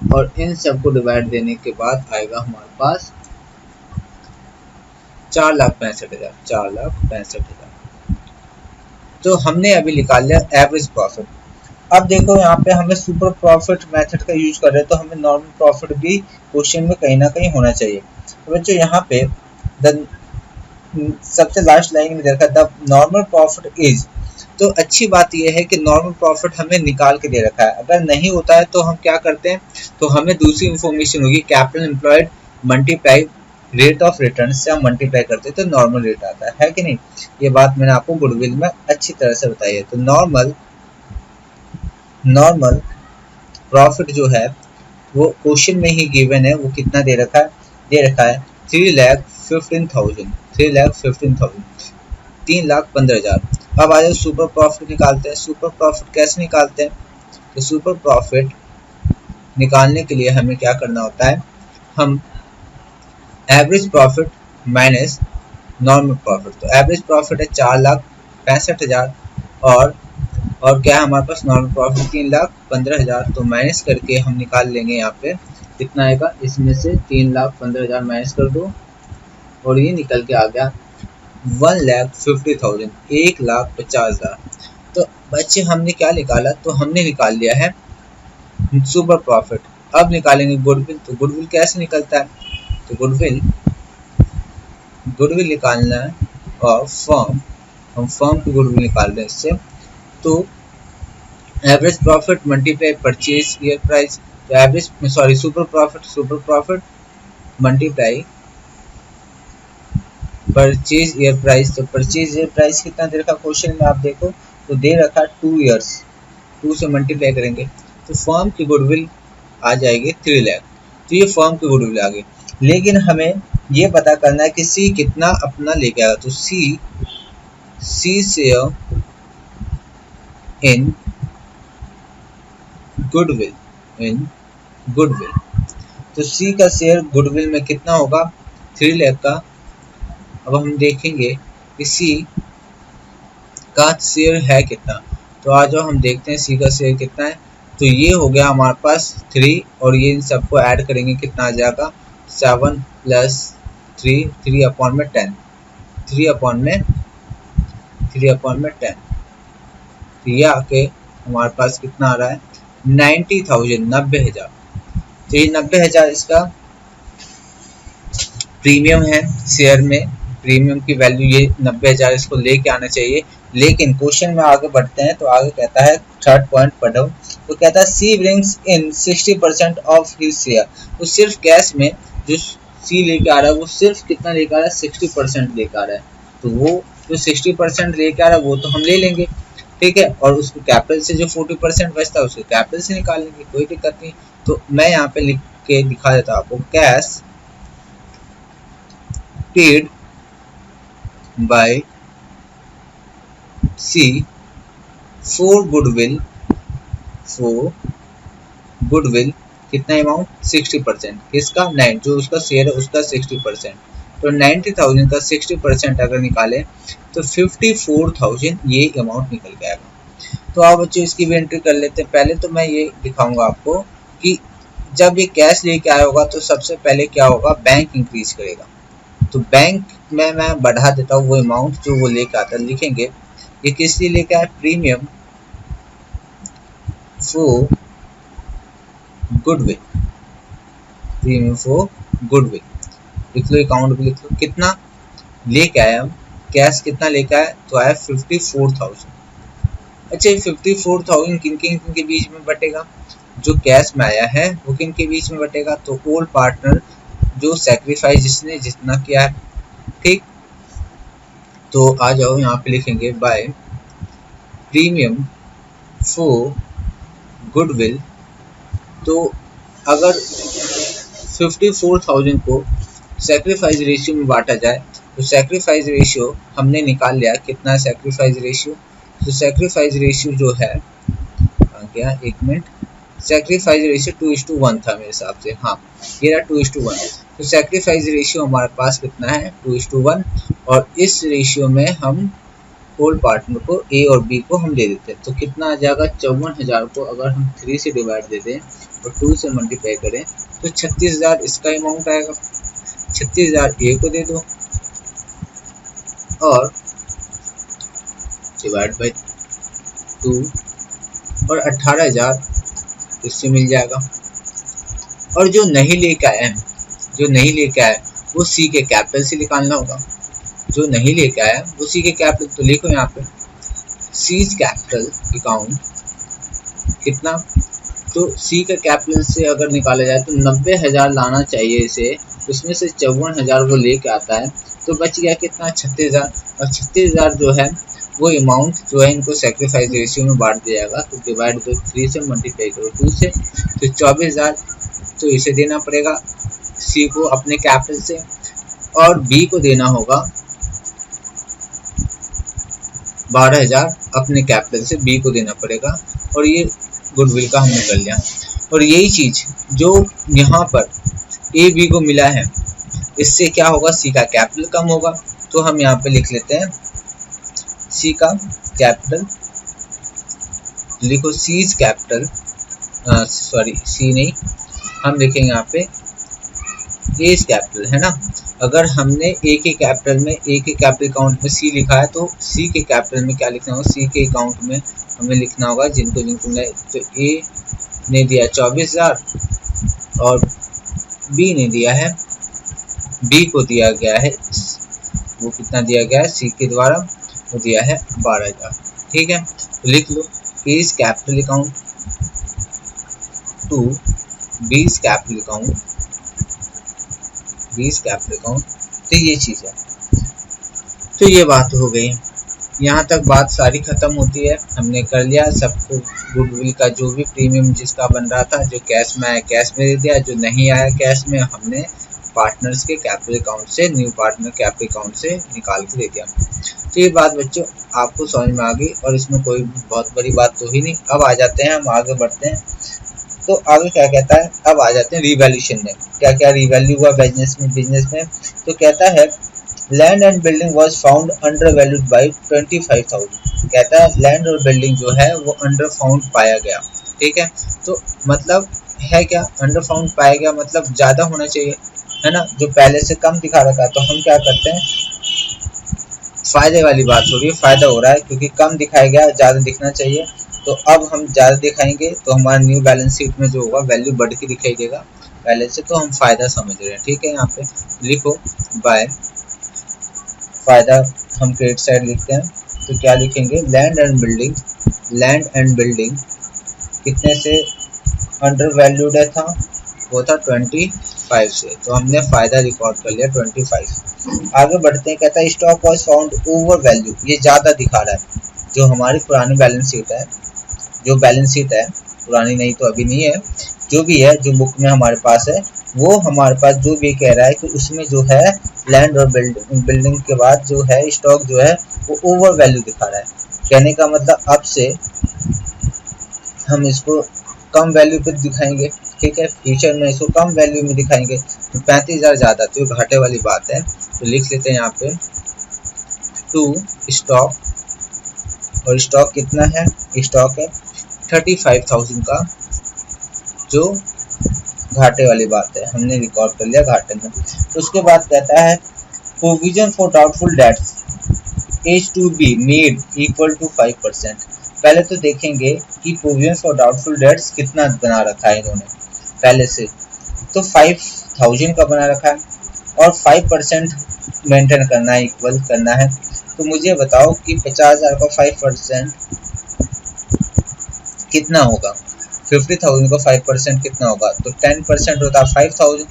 Speaker 2: और इन सबको डिवाइड देने के बाद आएगा हमारे पास 4,65,000। तो हमने अभी निकाल लिया एवरेज प्रॉफिट। अब देखो यहाँ पे हमें सुपर प्रॉफिट मेथड का यूज कर रहे हैं, तो हमें नॉर्मल प्रॉफिट भी क्वेश्चन में कहीं ना कहीं होना चाहिए। तो बच्चों यहाँ पे सबसे लास्ट लाइन में देखा, द नॉर्मल प्रॉफिट इज तो अच्छी बात यह है कि नॉर्मल प्रॉफिट हमें निकाल के दे रखा है। अगर नहीं होता है तो हम क्या करते हैं, तो हमें दूसरी इंफॉर्मेशन होगी, capital employed multiply rate of return से हम मल्टीप्लाई करते हैं तो नॉर्मल रेट आता है कि नहीं। ये बात मैंने आपको गुडविल में अच्छी तरह से बताई है। तो नॉर्मल प्रॉफिट जो है वो क्वेश्चन में ही गिवन है, वो कितना दे रखा है 3,15,000, 3,15,000। अब आ जाओ सुपर प्रॉफिट निकालते हैं। सुपर प्रॉफिट कैसे निकालते हैं, तो सुपर प्रॉफिट निकालने के लिए हमें क्या करना होता है, हम average profit minus normal profit. तो एवरेज प्रॉफिट है 4,65,000 और क्या है हमारे पास नॉर्मल प्रॉफिट 3,15,000। तो माइनस करके हम निकाल लेंगे यहाँ पे कितना आएगा, इसमें से 3,15,000 माइनस कर दो और ये निकल के आ गया 1,50,000, 1,50,000। तो बच्चे हमने क्या निकाला, तो हमने निकाल लिया है सुपर प्रॉफिट। अब निकालेंगे गुडविल। तो गुडविल कैसे निकलता है, तो गुडविल निकालना है और हम फर्म की गुडविल निकाल रहे हैं इससे। तो average profit multiply purchase year price, तो super profit multiply purchase year price. तो परचेज ईयर प्राइस कितना दे रखा क्वेश्चन में आप देखो, तो दे रखा 2 ईयर्स, 2 से मल्टीप्लाई करेंगे तो फर्म की गुडविल आ जाएगी 3 लाख। तो ये फर्म की गुडविल आ गई। लेकिन हमें ये पता करना है कि सी कितना अपना लेके आएगा। तो सी शेयर इन गुडविल, तो सी का शेयर गुडविल में कितना होगा, 3 लाख का। अब हम देखेंगे कि सी का शेयर है कितना। तो आ जाओ हम देखते हैं सी का शेयर कितना है। तो ये हो गया हमारे पास 3 और ये इन सबको ऐड करेंगे कितना आ जाएगा 7 + 3, 3/10, 3/10। तो ये आके हमारे पास कितना आ रहा है 90,000, 90,000। तो ये 90,000 इसका प्रीमियम है शेयर में, प्रीमियम की वैल्यू ये 90,000 इसको लेके आना चाहिए। लेकिन क्वेश्चन में आगे बढ़ते हैं तो आगे कहता है, थर्ड पॉइंट पढ़ो, तो कहता है C brings in 60% of his share. तो सिर्फ कैश में जो सी लेके आ रहा है वो सिर्फ कितना लेके आ रहा है, 60% लेके आ रहा है। तो वो जो 60% लेके आ रहा है वो तो हम ले लेंगे, ठीक है, और उसको कैपिटल से जो 40% बचता है उसको कैपिटल से निकाल लेंगे, कोई दिक्कत नहीं। तो मैं यहाँ पे लिख के दिखा देता हूँ आपको, cash paid by C for goodwill कितना अमाउंट 60%, किसका 9, जो उसका शेयर है उसका 60%। तो 90,000 का 60% अगर निकाले तो 54,000 ये अमाउंट निकल के आएगा। तो आप बच्चों इसकी भी एंट्री कर लेते हैं। पहले तो मैं ये दिखाऊंगा आपको कि जब ये कैश लेके आया होगा तो सबसे पहले क्या होगा, बैंक इंक्रीज करेगा। तो बैंक में मैं बढ़ा देता हूँ वो अमाउंट जो वो लेके आता है। लिखेंगे ये किस लिए लेके आया, प्रीमियम फॉर गुडविल, लिख लो, अकाउंट भी लिख लो, कितना लेके आया, कैश कितना लेके आया, तो आया 54,000। अच्छा 54,000 किन के बीच में बटेगा, जो कैश में आया है वो किन के बीच में बटेगा, तो ऑल पार्टनर, जो सैक्रिफाइस जिसने जितना किया है, ठीक। तो आ जाओ यहाँ पे लिखेंगे बाय प्रीमियम फॉर गुडविल। तो अगर 54,000 को सैक्रिफाइस रेशियो में बांटा जाए तो सैक्रिफाइस रेशियो हमने निकाल लिया कितना है सैक्रिफाइस रेशियो। तो सैक्रिफाइस रेशियो जो है क्या, एक मिनट, सैक्रिफाइस रेशियो 2:1 था मेरे हिसाब से, हाँ ये रहा 2:1। तो सैक्रिफाइस रेशियो हमारे पास कितना है 2:1, और इस रेशियो में हम होल पार्टनर को ए और बी को हम दे देते हैं। तो कितना आ जाएगा 54,000 को अगर हम 3 से डिवाइड दे दें और 2 से मल्टीप्लाई करें तो 36,000 इसका अमाउंट आएगा। 36,000 ए को दे दो और डिवाइड बाई 2 और 18,000 इससे मिल जाएगा। और जो नहीं लेके आए वो सी के कैपिटल से निकालना होगा। जो नहीं लेके आया वो सी के कैपिटल, तो लिखो यहाँ पे सीज कैपिटल अकाउंट कितना, तो सी का कैपिटल से अगर निकाला जाए तो 90,000 लाना चाहिए इसे, उसमें से 54,000 वो लेके आता है, तो बच गया कितना 36,000। और 36,000 जो है वो अमाउंट जो है इनको सेक्रीफाइस रेशियो में बांट दिया जाएगा, तो डिवाइड दो 3 से, मल्टीप्लाई करो 2 से, तो 24,000 तो इसे देना पड़ेगा सी को अपने कैपिटल से, और बी को देना होगा 12,000 अपने कैपिटल से, बी को देना पड़ेगा। और ये गुडविल का हमने कर लिया। और यही चीज जो यहाँ पर ए बी को मिला है, इससे क्या होगा, सी का कैपिटल कम होगा। तो हम यहाँ पे लिख लेते हैं सी का कैपिटल, लिखो सीज कैपिटल, सॉरी सी नहीं, हम लिखेंगे यहाँ पे एज कैपिटल, है ना। अगर हमने ए के कैपिटल में, ए के कैपिटल अकाउंट में सी लिखा है, तो सी के कैपिटल में क्या लिखना होगा, सी के अकाउंट में हमें लिखना होगा जिनको जिनको ने, तो ए ने दिया 24,000 और बी ने दिया है, बी को दिया गया है, वो कितना दिया गया है सी के द्वारा, वो दिया है 12,000। ठीक है, तो लिख लो as capital account to B's capital account, B's capital account. तो ये चीज़ है, तो ये बात हो गई। यहाँ तक बात सारी खत्म होती है, हमने कर लिया सबको। गुडविल का जो भी प्रीमियम जिसका बन रहा था, जो कैश में आया कैश में दे दिया, जो नहीं आया कैश में हमने पार्टनर्स के कैपिटल अकाउंट से, न्यू पार्टनर कैपिटल अकाउंट से निकाल के दे दिया। तो ये बात बच्चों आपको समझ में आ गई, और इसमें कोई बहुत बड़ी बात तो ही नहीं। अब आ जाते हैं, हम आगे बढ़ते हैं। तो आगे क्या कहता है, अब आ जाते हैं रिवैल्यूएशन में, क्या क्या रिवैल्यू हुआ बिजनेस में। तो कहता है land and building was found under valued bye 25,000। कहता है लैंड और बिल्डिंग जो है वो अंडर फाउंड पाया गया। ठीक है, तो मतलब है क्या, अंडर फाउंड पाया गया मतलब ज़्यादा होना चाहिए, है ना, जो पहले से कम दिखा रखा है। तो हम क्या करते हैं, फायदे वाली बात हो रही है, फायदा हो रहा है क्योंकि कम दिखाया गया, ज़्यादा दिखना चाहिए। तो अब हम ज़्यादा दिखाएंगे तो हमारा न्यू बैलेंस शीट में जो होगा वैल्यू बढ़ के दिखाई देगा पहले से, तो हम फायदा समझ रहे हैं। ठीक है, यहाँ पे लिखो बाय फायदा, हम क्रेडिट साइड लिखते हैं, तो क्या लिखेंगे, land and building, land and building कितने से अंडर वैल्यूड था, वो था 25 से, तो हमने फायदा रिकॉर्ड कर लिया 25। आगे बढ़ते हैं, कहता है stock was found over value, ये ज़्यादा दिखा रहा है। जो हमारी पुरानी बैलेंस शीट है, जो बैलेंस शीट है पुरानी नहीं तो अभी नहीं है, जो भी है जो बुक में हमारे पास है, वो हमारे पास जो भी कह रहा है कि उसमें जो है लैंड और बिल्डिंग के बाद जो है स्टॉक जो है वो ओवर वैल्यू दिखा रहा है। कहने का मतलब अब से हम इसको कम वैल्यू पे दिखाएंगे। ठीक है, फ्यूचर में इसको कम वैल्यू में दिखाएंगे, तो 35,000 ज़्यादा, तो घाटे वाली बात है। तो लिख लेते हैं यहाँ पे टू स्टॉक, और स्टॉक कितना है, स्टॉक है 35,000 का, जो घाटे वाली बात है, हमने रिकॉर्ड कर लिया घाटे में। तो उसके बाद कहता है provision for doubtful debts is to be made equal to 5%। पहले तो देखेंगे कि प्रोविजन फॉर डाउटफुल डेट्स कितना बना रखा है इन्होंने पहले से, तो 5,000 का बना रखा है, और 5% मेंटेन करना है, इक्वल करना है। तो मुझे बताओ कि 50,000 का 5% कितना होगा, 50,000 का 5% कितना होगा, तो 10% होता है 5,000,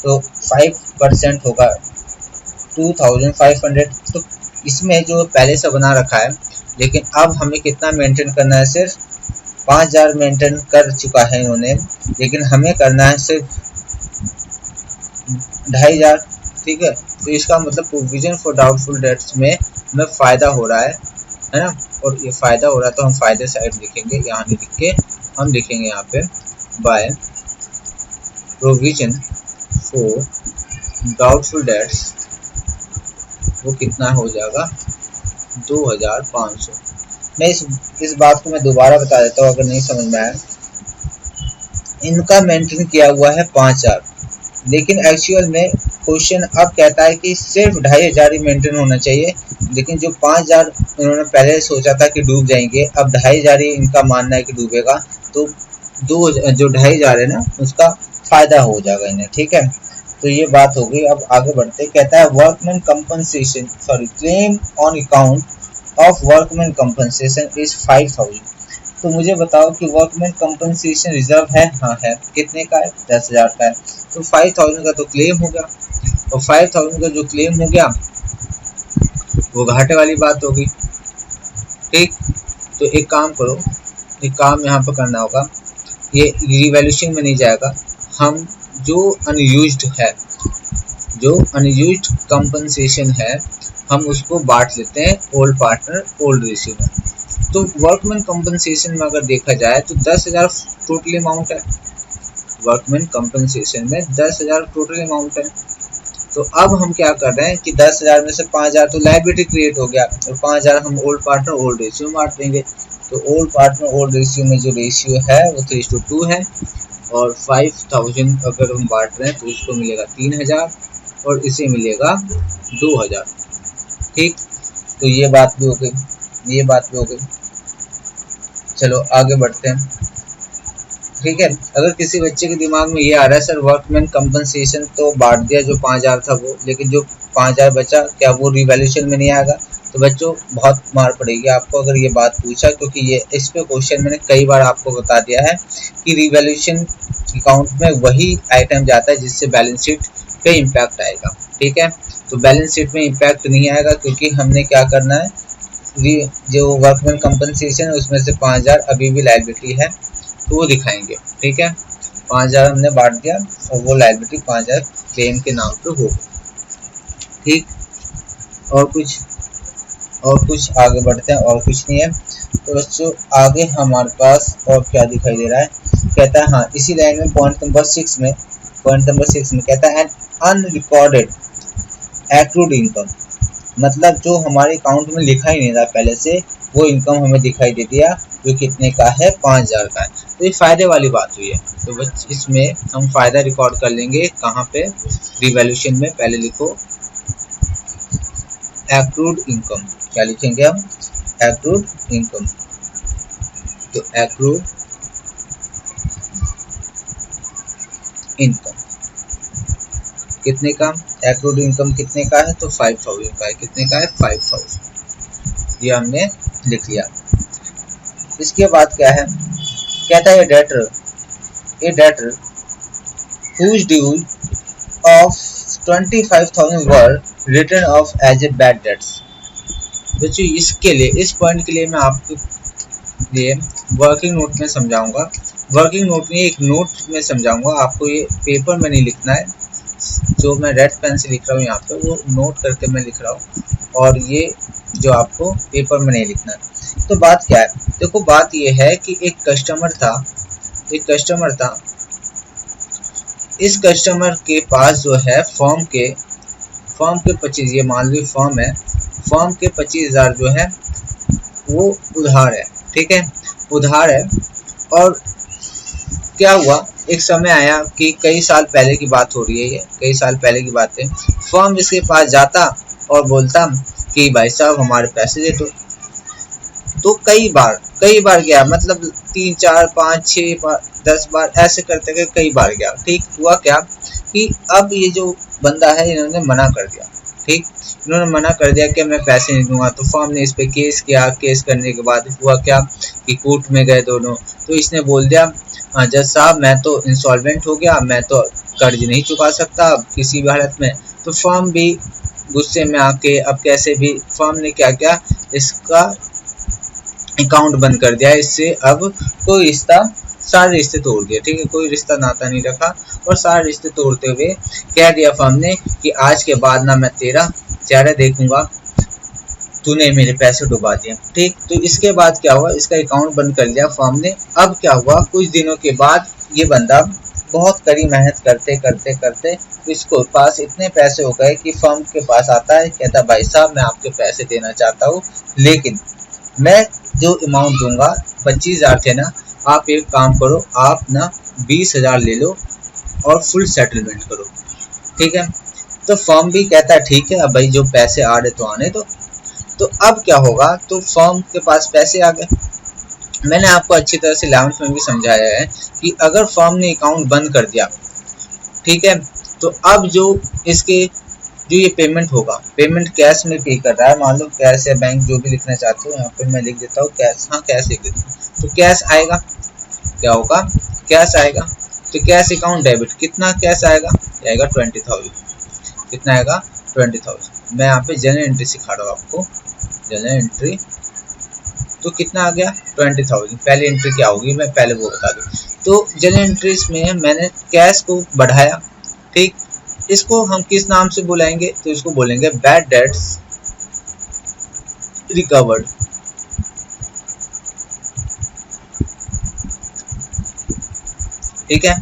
Speaker 2: तो 5% होगा 2,500। तो इसमें जो पहले से बना रखा है, लेकिन अब हमें कितना मेंटेन करना है, सिर्फ 5,000 मेंटेन कर चुका है इन्होंने, लेकिन हमें करना है सिर्फ 2,500। ठीक है, तो इसका मतलब प्रोविजन फॉर डाउटफुल डेट्स में हमें फ़ायदा हो रहा है ना, और ये फ़ायदा हो रहा है तो हम फ़ायदे साइड लिखेंगे, यहाँ नहीं लिख के हम लिखेंगे यहाँ पे by provision for doubtful dates, वो कितना हो जाएगा 2,500। मैं इस बात को मैं दोबारा बता देता हूँ अगर नहीं समझ में आया। इनका मेंटेन किया हुआ है 5,000, लेकिन एक्चुअल में क्वेश्चन अब कहता है कि सिर्फ 2,500 ही मेंटेन होना चाहिए, लेकिन जो 5,000 इन्होंने पहले सोचा था कि डूब जाएंगे, अब 2,500 ही इनका मानना है कि डूबेगा, तो जो 2,500 है ना उसका फ़ायदा हो जाएगा इन्हें। ठीक है, तो ये बात हो गई। अब आगे बढ़ते, कहता है workman compensation claim on account of workman compensation is 5000। तो मुझे बताओ कि वर्कमैन कंपनसेशन रिजर्व है? हाँ है। कितने का है? 10,000 का है। तो 5000 का तो क्लेम हो गया, और 5000 का जो क्लेम हो गया वो घाटे वाली बात होगी। ठीक, तो एक काम करो, एक काम यहाँ पर करना होगा, ये रिवैल्यूएशन में नहीं जाएगा, हम जो अनयूज्ड है, जो अनयूज्ड कंपनसेशन है, हम उसको बांट लेते हैं ओल्ड पार्टनर ओल्ड रेशियो में। तो वर्कमैन कंपनसेशन में अगर देखा जाए तो 10,000 टोटल अमाउंट है, वर्कमैन कंपनसेशन में 10,000 टोटल अमाउंट है। तो अब हम क्या कर रहे हैं कि 10,000 में से 5,000 तो लायबिलिटी क्रिएट हो गया, और 5,000 हम ओल्ड पार्टनर ओल्ड रेशियो में बांट देंगे। तो ओल्ड पार्टनर ओल्ड रेशियो में जो रेशियो है वो 3:2 है, और 5,000 अगर हम बांट रहे हैं तो उसको मिलेगा 3,000 और इसे मिलेगा 2,000। ठीक, तो ये बात भी हो गई, ये बात भी हो गई। चलो आगे बढ़ते हैं। ठीक है, अगर किसी बच्चे के दिमाग में ये आ रहा है सर वर्कमैन कंपनसेशन तो बांट दिया जो 5,000 था वो, लेकिन जो 5,000 बचा क्या वो रिवैल्यूएशन में नहीं आएगा? तो बच्चों बहुत मार पड़ेगी आपको अगर ये बात पूछा, क्योंकि ये इस पे क्वेश्चन मैंने कई बार आपको बता दिया है कि रिवैल्यूएशन अकाउंट में वही आइटम जाता है जिससे बैलेंस शीट पे इम्पैक्ट आएगा। ठीक है, तो बैलेंस शीट में इम्पैक्ट नहीं आएगा, क्योंकि हमने क्या करना है, जो वर्कमैन कंपनसेशन है उसमें से 5,000 अभी भी लायबिलिटी है तो वो दिखाएंगे। ठीक है, 5,000 हमने बांट दिया और वो लायबिलिटी 5,000 क्लेम के नाम पे हो गई। ठीक, और कुछ आगे बढ़ते हैं, और कुछ नहीं है। तो बच्चों आगे हमारे पास और क्या दिखाई दे रहा है, कहता है हाँ इसी लाइन में पॉइंट नंबर 6 में कहता है अनरिकॉर्डेड एक्रूड इनकम, मतलब जो हमारे अकाउंट में लिखा ही नहीं था पहले से, वो इनकम हमें दिखाई दे दिया जो कितने का है, 5,000 का है। तो ये फायदे वाली बात हुई है। तो बस इसमें हम फायदा रिकॉर्ड कर लेंगे कहाँ पे, रिवैल्यूएशन में। पहले लिखो एक्रूड इनकम, क्या लिखेंगे हम, एक्रूड इनकम। तो एक्रूड इनकम कितने का, एक्रूड इनकम कितने का है, तो 5,000 का है। कितने का है, 5,000। ये हमने लिख लिया। इसके बाद क्या है, कहता है a debtor whose due of 25,000 were written off as a bad debts। बच्चों इसके लिए, इस पॉइंट के लिए मैं आपको लिए वर्किंग नोट में समझाऊंगा, वर्किंग नोट में एक नोट में समझाऊंगा आपको, ये पेपर में नहीं लिखना है। जो मैं रेड पेन से लिख रहा हूँ यहाँ पे वो नोट करके मैं लिख रहा हूँ, और ये जो आपको पेपर में नहीं लिखना है। तो बात क्या है, देखो बात ये है कि एक कस्टमर था, इस कस्टमर के पास जो है फॉर्म के 25, ये मान लो फॉर्म है, फॉर्म के 25,000 जो है वो उधार है। ठीक है, उधार है। और क्या हुआ, एक समय आया कि कई साल पहले की बात हो रही है, ये कई साल पहले की बात है, फॉर्म इसके पास जाता और बोलता कि भाई साहब हमारे पैसे दे दो। तो कई बार गया, मतलब 3, 4, 5, 6 बार, 10 बार ऐसे करते गए, कई बार गया। ठीक, हुआ क्या कि अब ये जो बंदा है इन्होंने मना कर दिया। ठीक, इन्होंने मना कर दिया कि मैं पैसे नहीं दूंगा। तो फॉर्म ने इस पे केस किया, केस करने के बाद हुआ क्या कि कोर्ट में गए दोनों। तो इसने बोल दिया जज साहब मैं तो इंसॉल्वेंट हो गया, मैं तो कर्ज नहीं चुका सकता अब किसी भी हालत में। तो फॉर्म भी गुस्से में आके अब कैसे भी फॉर्म ने क्या किया, इसका अकाउंट बंद कर दिया। इससे अब कोई रिश्ता, सारे रिश्ते तोड़ दिए। ठीक है, कोई रिश्ता नाता नहीं रखा, और सारे रिश्ते तोड़ते हुए कह दिया फॉर्म ने कि आज के बाद ना मैं तेरा चेहरा देखूंगा, तूने मेरे पैसे डुबा दिए। ठीक, तो इसके बाद क्या हुआ, इसका अकाउंट बंद कर दिया फॉर्म ने। अब क्या हुआ, कुछ दिनों के बाद ये बंदा बहुत कड़ी मेहनत करते करते करते इसको पास इतने पैसे हो गए कि फॉर्म के पास आता है, कहता भाई साहब मैं आपके पैसे देना चाहता हूँ, लेकिन मैं जो अमाउंट दूंगा 25,000 थे ना, आप एक काम करो, आप ना 20,000 ले लो और फुल सेटलमेंट करो। ठीक है, तो फॉर्म भी कहता है ठीक है, अब भाई जो पैसे आ रहे तो आने दो। तो अब क्या होगा, तो फॉर्म के पास पैसे आ गए। मैंने आपको अच्छी तरह से 11th में भी समझाया है कि अगर फॉर्म ने अकाउंट बंद कर दिया, ठीक है, तो अब जो इसके जो ये पेमेंट होगा, पेमेंट कैश में पे कर रहा है, मान लो कैश या बैंक जो भी लिखना चाहते हो, यहाँ पे मैं लिख देता हूँ कैश, हाँ कैश लिख देता हूँ। तो कैश आएगा, क्या होगा, कैश आएगा। तो कैश अकाउंट डेबिट, कितना कैश आएगा, आएगा 20,000। कितना आएगा, 20,000। मैं यहाँ पे जनरल एंट्री सिखा रहा हूँ आपको, जनरल एंट्री। तो कितना आ गया, 20,000। पहली एंट्री क्या होगी, मैं पहले वो बता दूँ। तो जनरल एंट्रीज में मैंने कैश को बढ़ाया, ठीक। इसको हम किस नाम से बुलाएंगे, तो इसको बोलेंगे बैड डेट्स रिकवर्ड। ठीक है,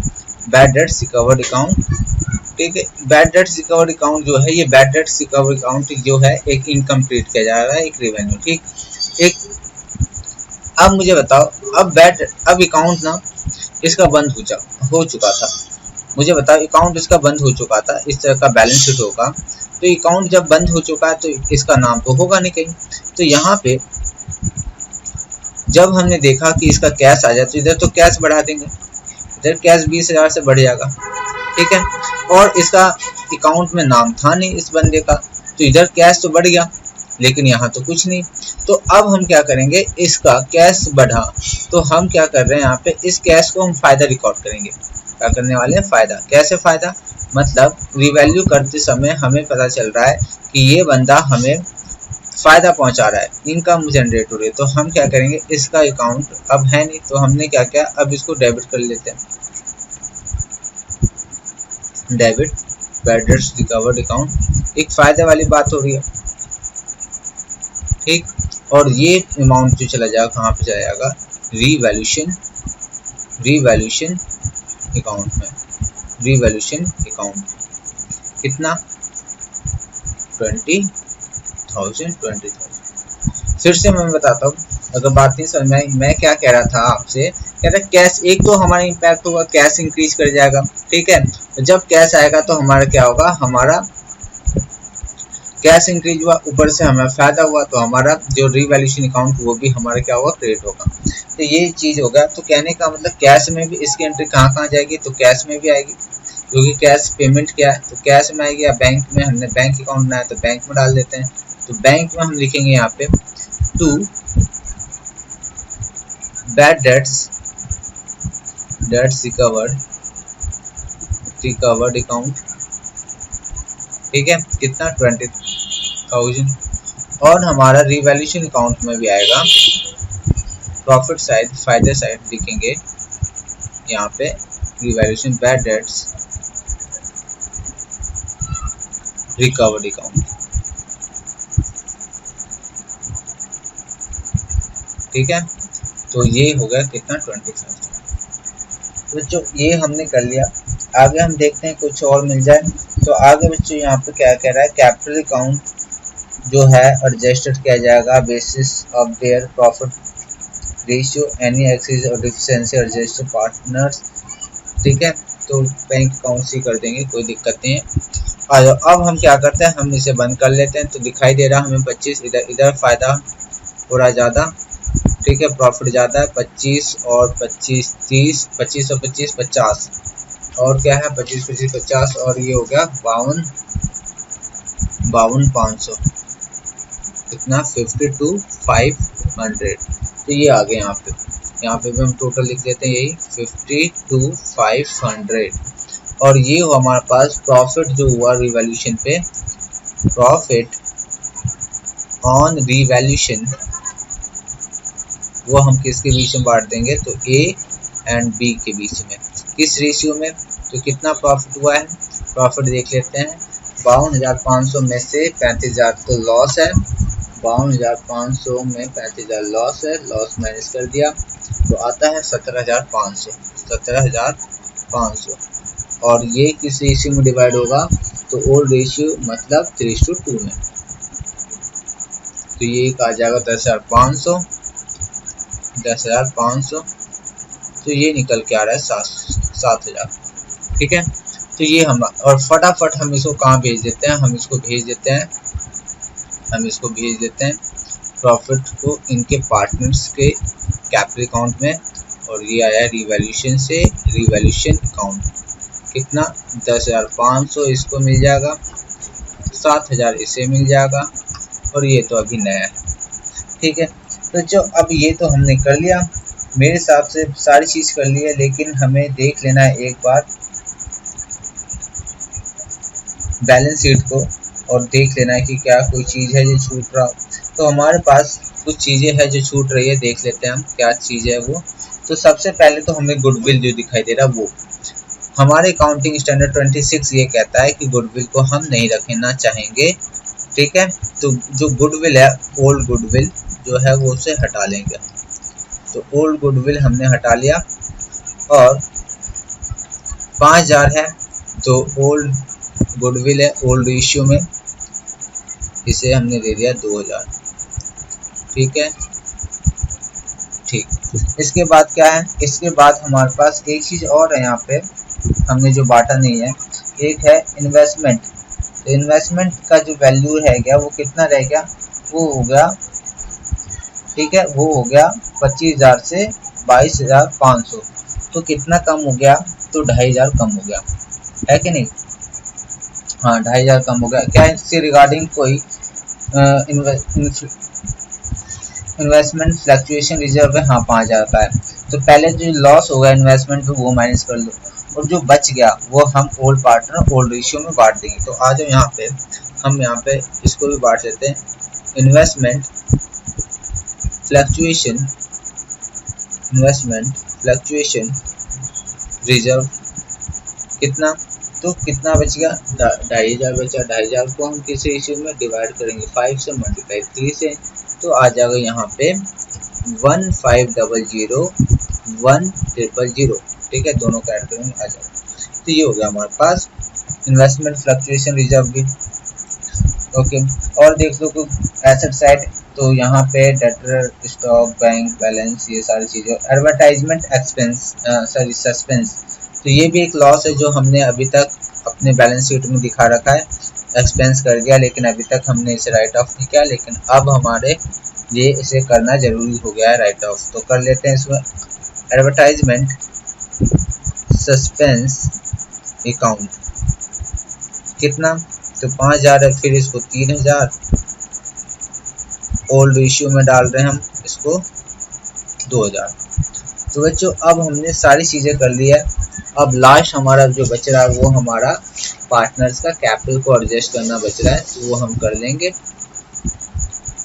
Speaker 2: बैड डेट्स रिकवर्ड अकाउंट। ठीक है, बैड डेट्स रिकवर्ड अकाउंट जो है, ये बैड डेट्स रिकवर्ड अकाउंट जो है एक इनकम्प्लीट किया जा रहा है, एक रेवेन्यू। ठीक, एक अब मुझे बताओ, अब अकाउंट ना इसका बंद हो चुका था। मुझे बताओ, अकाउंट इसका बंद हो चुका था, इस तरह का बैलेंस शीट होगा। तो अकाउंट जब बंद हो चुका है तो इसका नाम तो होगा नहीं कहीं। तो यहाँ पे जब हमने देखा कि इसका कैश आ जाए तो इधर तो कैश बढ़ा देंगे, इधर कैश 20,000 से बढ़ जाएगा। ठीक है, और इसका अकाउंट में नाम था नहीं इस बंदे का, तो इधर कैश तो बढ़ गया, लेकिन यहाँ तो कुछ नहीं। तो अब हम क्या करेंगे, इसका कैश बढ़ा तो हम क्या कर रहे हैं, यहाँ पे इस कैश को हम फायदा रिकॉर्ड करेंगे। क्या करने वाले हैं, फायदा। कैसे फायदा, मतलब रिवैल्यू करते समय हमें पता चल रहा है कि ये बंदा हमें फायदा पहुंचा रहा है, इनकम जनरेट हो रही है। तो हम क्या करेंगे, इसका अकाउंट अब है नहीं, तो हमने क्या किया, अब इसको डेबिट कर लेते हैं। Debit bad debts recovered account, एक फायदे वाली बात हो रही है। ठीक, और ये अमाउंट जो चला जाएगा कहाँ पे जाएगा, रिवैल्यूएशन अकाउंट में। रिवैल्यूएशन अकाउंट कितना, 20,000। फिर से मैं बताता हूँ, अगर बात नहीं समझ में आई, मैं क्या कह रहा था आपसे, कह रहा कैश, एक तो हमारा इम्पैक्ट होगा, कैश इंक्रीज कर जाएगा। ठीक है, तो जब कैश आएगा तो हमारा क्या होगा, हमारा कैश इंक्रीज हुआ, ऊपर से हमें फायदा हुआ, तो हमारा जो रिवैल्यूएशन अकाउंट वो भी हमारा क्या होगा, क्रेडिट होगा। तो ये चीज होगा। तो कहने का मतलब कैश में भी इसकी एंट्री कहाँ कहाँ जाएगी, तो कैश में भी आएगी, क्योंकि कैश पेमेंट क्या है, तो कैश में आएगी। या बैंक में, हमने बैंक अकाउंट बनाया तो बैंक में डाल देते हैं। तो बैंक में हम लिखेंगे यहाँ पे to bad debts recovered account. ठीक है, कितना, 20,000। और हमारा रिवैल्यूएशन अकाउंट में भी आएगा, प्रॉफिट साइड, फायदे साइड लिखेंगे यहाँ पे revaluation bad debts recovered account. ठीक है, तो ये हो गया कितना, 25। तो बच्चों ये हमने कर लिया। आगे हम देखते हैं कुछ और मिल जाए। तो आगे बच्चों यहाँ पे क्या कह रहा है, कैपिटल अकाउंट जो है एडजस्टेड किया जाएगा basis of their profit ratio, any excess और डिफिशिएंसी एडजस्टेड पार्टनर्स। ठीक है, तो बैंक अकाउंट से कर देंगे, कोई दिक्कत नहीं है। अब हम क्या करते हैं, हम इसे बंद कर लेते हैं। तो दिखाई दे रहा हमें 25, इधर फायदा थोड़ा ज़्यादा। ठीक है, प्रॉफिट ज़्यादा है, 25 और 25 30, 25 और 25 50, और क्या है 25 25 50, और ये हो गया 52 500, कितना 52,500। तो ये आ गए यहाँ पे भी हम टोटल लिख देते हैं, यही 52,500। और ये हो हमारे पास प्रॉफिट जो हुआ रिवैल्यूएशन पे, प्रॉफिट ऑन रिवैल्यूएशन, वो हम किसके बीच में बांट देंगे, तो ए एंड बी के बीच में। किस रेशियो में, तो कितना प्रॉफिट हुआ है, प्रॉफिट देख लेते हैं। 52,500 में से 35,000 तो लॉस है, 52,500 में 35,000 लॉस है, लॉस माइनस कर दिया तो आता है 17,500। और ये किस रेशियो में डिवाइड होगा, तो ओल्ड रेशियो मतलब 3:2 में। तो ये आ जाएगा 10,500। तो ये निकल के आ रहा है 7,000। ठीक है, तो ये हम, और फटाफट हम इसको कहाँ भेज देते हैं, हम इसको भेज देते हैं प्रॉफिट को इनके पार्टनर्स के कैपिटल अकाउंट में। और ये आया रिवैल्यूएशन से, रिवैल्यूएशन अकाउंट कितना 10,500, इसको मिल जाएगा 7,000 इसे मिल जाएगा और ये तो अभी नया है। ठीक है, तो जो अब ये तो हमने कर लिया, मेरे हिसाब से सारी चीज़ कर ली है, लेकिन हमें देख लेना है एक बार बैलेंस शीट को और देख लेना है कि क्या कोई चीज़ है जो छूट रहा हो। तो हमारे पास कुछ चीज़ें हैं जो छूट रही है, देख लेते हैं हम क्या चीज़ है वो। तो सबसे पहले तो हमें गुडविल जो दिखाई दे रहा है वो, हमारे अकाउंटिंग स्टैंडर्ड 26 ये कहता है कि गुडविल को हम नहीं रखना चाहेंगे। ठीक है, तो जो गुडविल है, ओल्ड गुडविल जो है वो उसे हटा लेंगे। तो ओल्ड गुडविल हमने हटा लिया और 5,000 है, तो ओल्ड गुडविल है ओल्ड इश्यू में, इसे हमने दे दिया 2,000। ठीक है, ठीक। इसके बाद क्या है, इसके बाद हमारे पास एक चीज़ और है, यहाँ पे हमने जो बांटा नहीं है, एक है इन्वेस्टमेंट। तो इन्वेस्टमेंट का जो वैल्यू है क्या, वो कितना रह गया, वो हो गया, ठीक है, वो हो गया 25,000 से 22,500। तो कितना कम हो गया, तो 2,500 कम हो गया, है कि नहीं। हाँ, 2,500 कम हो गया। क्या इससे रिगार्डिंग कोई इन्वेस्टमेंट फ्लक्चुएशन रिजर्व है, हाँ 5,000 का है। तो पहले जो लॉस होगा इन्वेस्टमेंट में वो माइनस कर लो, और जो बच गया वो हम ओल्ड पार्टनर ओल्ड रेशियो में बांट देंगे। तो आ जाओ यहाँ पे, हम यहाँ पे इसको भी बांट देते हैं, इन्वेस्टमेंट फ्लक्चुएशन रिजर्व कितना, तो कितना बच गया, 2,500 बचा। 2,500 को हम किसी इश्यू में डिवाइड करेंगे 5 से, मल्टीप्लाई 3 से, तो आ जाएगा यहाँ पे 1500,100। ठीक है, दोनों का ऐड करेंगे आ जाएगा। तो ये हो गया हमारे पास इन्वेस्टमेंट फ्लक्चुएशन रिजर्व भी। ओके, और देख लो कुछ एसेट साइड, तो यहाँ पे डेटर, स्टॉक, बैंक बैलेंस, ये सारी चीज़ें। एडवर्टाइजमेंट एक्सपेंस, सॉरी सस्पेंस, तो ये भी एक लॉस है जो हमने अभी तक अपने बैलेंस शीट में दिखा रखा है, एक्सपेंस कर दिया, लेकिन अभी तक हमने इसे राइट ऑफ नहीं किया, लेकिन अब हमारे ये इसे करना जरूरी हो गया है राइट ऑफ। तो कर लेते हैं इसमें, एडवर्टाइजमेंट सस्पेंस अकाउंट कितना, तो 5,000 है, फिर इसको 3,000 ओल्ड इश्यू में डाल रहे हैं हम, इसको 2,000। तो बच्चों अब हमने सारी चीज़ें कर ली है। अब लास्ट हमारा जो बच रहा है वो हमारा पार्टनर्स का कैपिटल को एडजस्ट करना बच रहा है, तो वो हम कर लेंगे।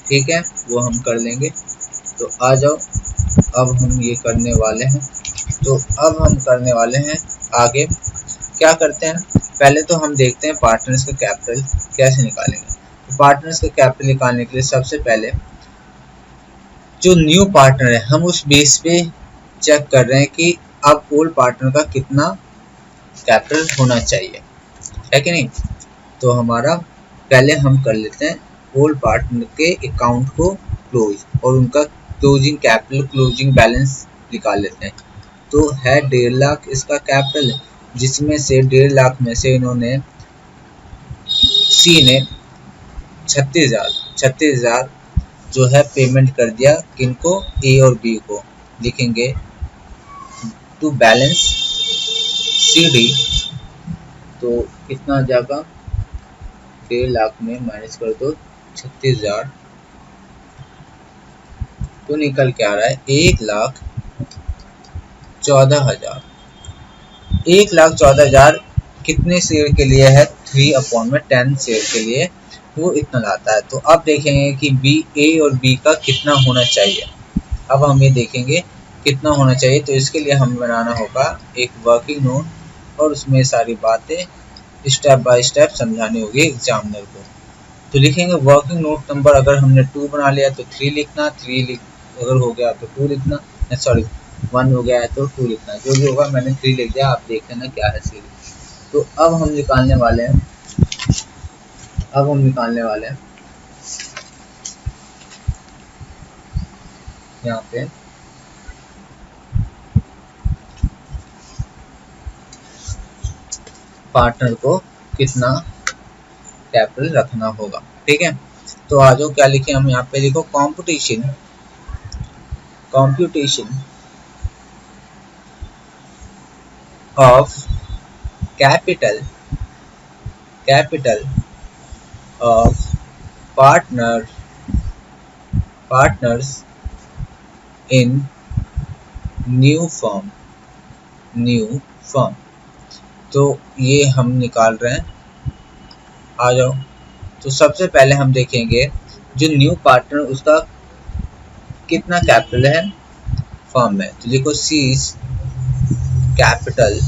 Speaker 2: ठीक है, वो हम कर लेंगे। तो आ जाओ, अब हम ये करने वाले हैं। तो अब हम करने वाले हैं आगे क्या करते हैं, पहले तो हम देखते हैं पार्टनर्स का कैपिटल कैसे निकालेंगे। तो पार्टनर्स का कैपिटल निकालने के लिए सबसे पहले जो न्यू पार्टनर है हम उस बेस पे चेक कर रहे हैं कि अब ओल्ड पार्टनर का कितना कैपिटल होना चाहिए, है कि नहीं। तो हमारा पहले हम कर लेते हैं ओल्ड पार्टनर के अकाउंट को क्लोज और उनका क्लोजिंग कैपिटल क्लोजिंग बैलेंस निकाल लेते हैं। तो है 1.5 लाख इसका कैपिटल, जिसमें से 1.5 लाख में से इन्होंने सी ने 36,000 जो है पेमेंट कर दिया, किनको, ए और बी को। लिखेंगे टू बैलेंस सी डी, तो कितना आ जाएगा, 1.5 लाख में माइनस कर दो 36,000, तो निकल के आ रहा है 1,14,000। 1,14,000 कितने शेयर के लिए है, 3/10 शेयर के लिए वो इतना लाता है। तो अब देखेंगे कि बी, ए और बी का कितना होना चाहिए। अब हम ये देखेंगे कितना होना चाहिए, तो इसके लिए हमें बनाना होगा एक वर्किंग नोट और उसमें सारी बातें स्टेप बाय स्टेप समझानी होगी एग्जामिनर को। तो लिखेंगे वर्किंग नोट नंबर, अगर हमने 2 बना लिया तो 3 लिखना, अगर हो गया तो 2 लिखना, सॉरी 1 हो गया है तो 2 लिखना, जो भी होगा। मैंने 3 लिख दिया, आप देख लेना क्या है सीरीज। तो अब हम निकालने वाले हैं, यहाँ पे पार्टनर को कितना कैपिटल रखना होगा। ठीक है, तो आ जाओ क्या लिखे हम यहाँ पे, देखो computation of capital of partners in new firm। तो ये हम निकाल रहे हैं, आ जाओ। तो सबसे पहले हम देखेंगे जो न्यू पार्टनर उसका कितना कैपिटल है फर्म में। तो देखो seize capital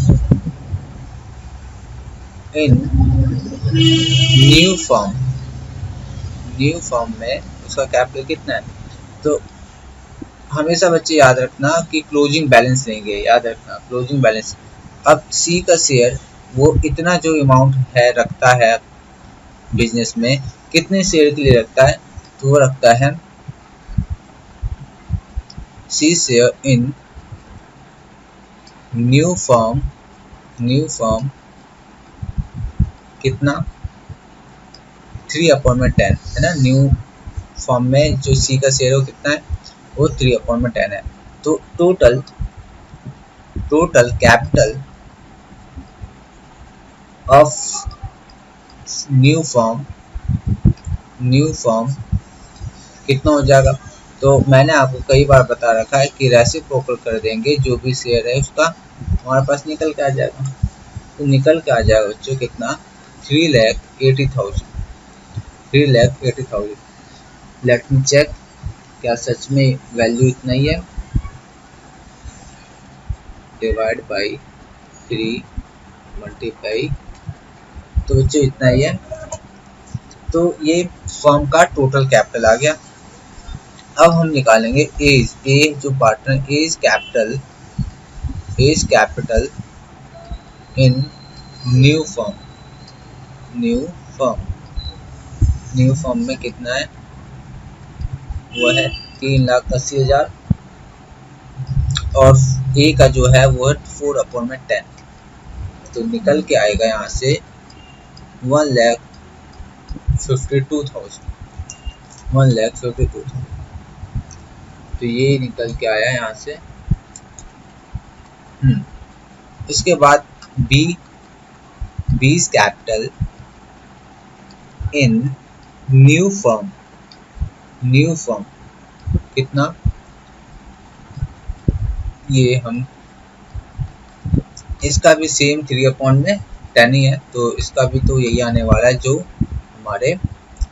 Speaker 2: in new firm में उसका कैपिटल कितना है। तो हमेशा बच्चे याद रखना कि क्लोजिंग बैलेंस लेंगे, याद रखना क्लोजिंग बैलेंस। अब सी का शेयर वो इतना जो अमाउंट है रखता है बिजनेस में, कितने शेयर के लिए रखता है, तो वो रखता है C share in new firm कितना 3/10 है ना। न्यू फर्म में जो सी का शेयर हो कितना है, वो 3/10 है। तो total capital of new firm कितना हो जाएगा। तो मैंने आपको कई बार बता रखा है कि रेसिप्रोकल कर देंगे, जो भी शेयर है उसका हमारे पास निकल के आ जाएगा। तो निकल के आ जाएगा बच्चों कितना, 3,80,000। लेट मी चेक, क्या सच में वैल्यू इतना ही है। डिवाइड बाई 3 मल्टीप्लाई, तो बच्चों इतना ही है। तो ये फर्म का टोटल कैपिटल आ गया। अब हम निकालेंगे एज जो partner as capital in new firm में कितना है, वो है 3,80,000 और ए का जो है वो है 4/10। तो निकल के आएगा यहाँ से 1,52,000। तो ये निकल के आया यहाँ से। इसके बाद बीज कैपिटल इन न्यू फर्म कितना, ये हम इसका भी सेम 3/10 ही है। तो इसका भी तो यही आने वाला है जो हमारे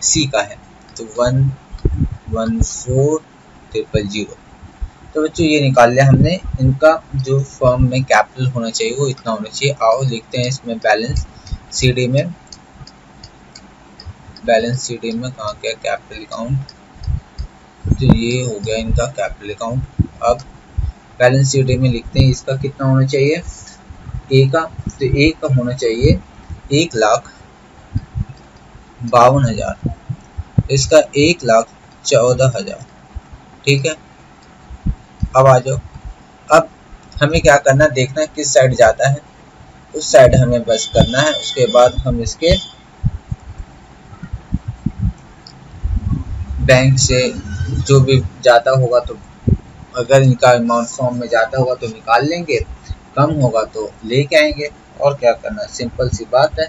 Speaker 2: सी का है। तो 1,14,000। तो बच्चों ये निकाल लिया हमने। इनका जो फर्म में कैपिटल होना चाहिए वो इतना होना चाहिए। आओ देखते हैं इसमें बैलेंस सीडी में कहाँ क्या कैपिटल अकाउंट। तो ये हो गया इनका कैपिटल अकाउंट। अब बैलेंस सीडी में लिखते हैं इसका कितना होना चाहिए ए का। तो ए का होना चाहिए 1,52,000, इसका 1,14,000। ठीक है, अब आ जाओ। अब हमें क्या करना, देखना किस साइड जाता है, उस साइड हमें बस करना है। उसके बाद हम इसके बैंक से जो भी जाता होगा, तो अगर इनका अमाउंट फॉर्म में जाता होगा तो निकाल लेंगे, कम होगा तो लेके आएंगे। और क्या करना, सिंपल सी बात है।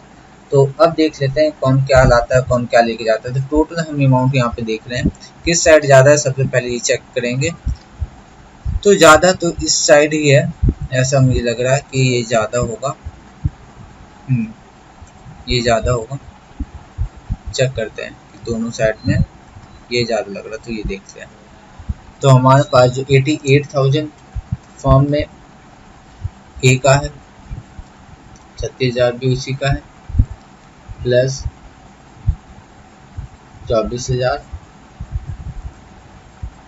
Speaker 2: तो अब देख लेते हैं कौन क्या लाता है, कौन क्या लेके जाता है। तो टोटल हम अमाउंट यहाँ पे देख रहे हैं, किस साइड ज़्यादा है सबसे पहले ये चेक करेंगे। तो ज़्यादा तो इस साइड ही है, ऐसा मुझे लग रहा है कि ये ज़्यादा होगा। ये ज़्यादा होगा, चेक करते हैं कि दोनों साइड में ये ज़्यादा लग रहा है। तो ये देखते हैं। तो हमारे पास जो 88,000 फॉर्म में ए का है, 36,000 भी उसी का है, प्लस 24,000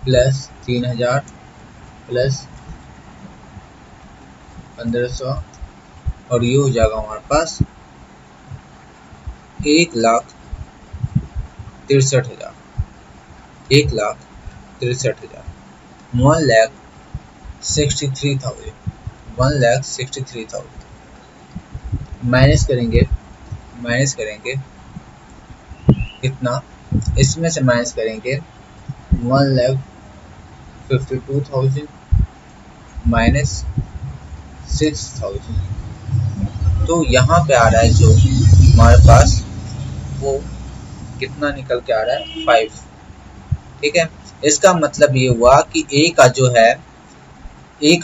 Speaker 2: प्लस 3,000 प्लस 1,500, और ये हो जाएगा हमारे पास 1,63,000। 1,63,000 माइनस करेंगे कितना, इसमें से माइनस करेंगे 1,52,000 माइनस 6,000। तो यहाँ पे आ रहा है जो हमारे पास वो कितना निकल के आ रहा है 5। ठीक है, इसका मतलब ये हुआ कि ए का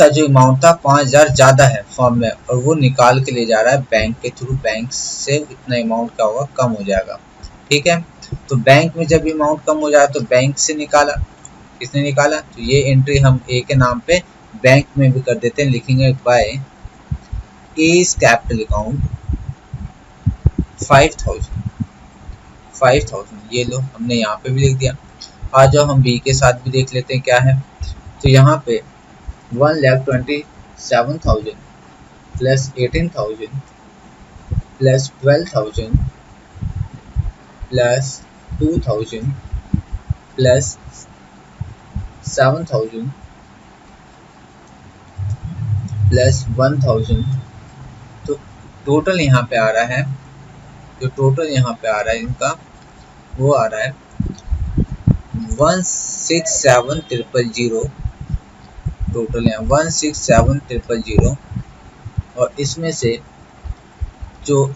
Speaker 2: जो अमाउंट था 5000 ज़्यादा है फॉर्म में, और वो निकाल के ले जा रहा है बैंक के थ्रू। बैंक से इतना अमाउंट का होगा कम हो जाएगा। ठीक है, तो बैंक में जब अमाउंट कम हो जाए तो बैंक से निकाला, किसने निकाला, तो ये एंट्री हम ए के नाम पे बैंक में भी कर देते हैं, लिखेंगे बाय एज कैपिटल अकाउंट 5000। ये लो हमने यहाँ पे भी लिख दिया। आ जाओ हम बी के साथ भी देख लेते हैं क्या है। तो यहाँ पे 1,27,000 plus 18,000 plus 12,000 plus 2,000 plus 7,000 plus 1,000। तो टोटल यहाँ पे आ रहा है, जो टोटल यहाँ पे आ रहा है इनका, वो आ रहा है 167,000। टोटल है 167,000, और इसमें से जो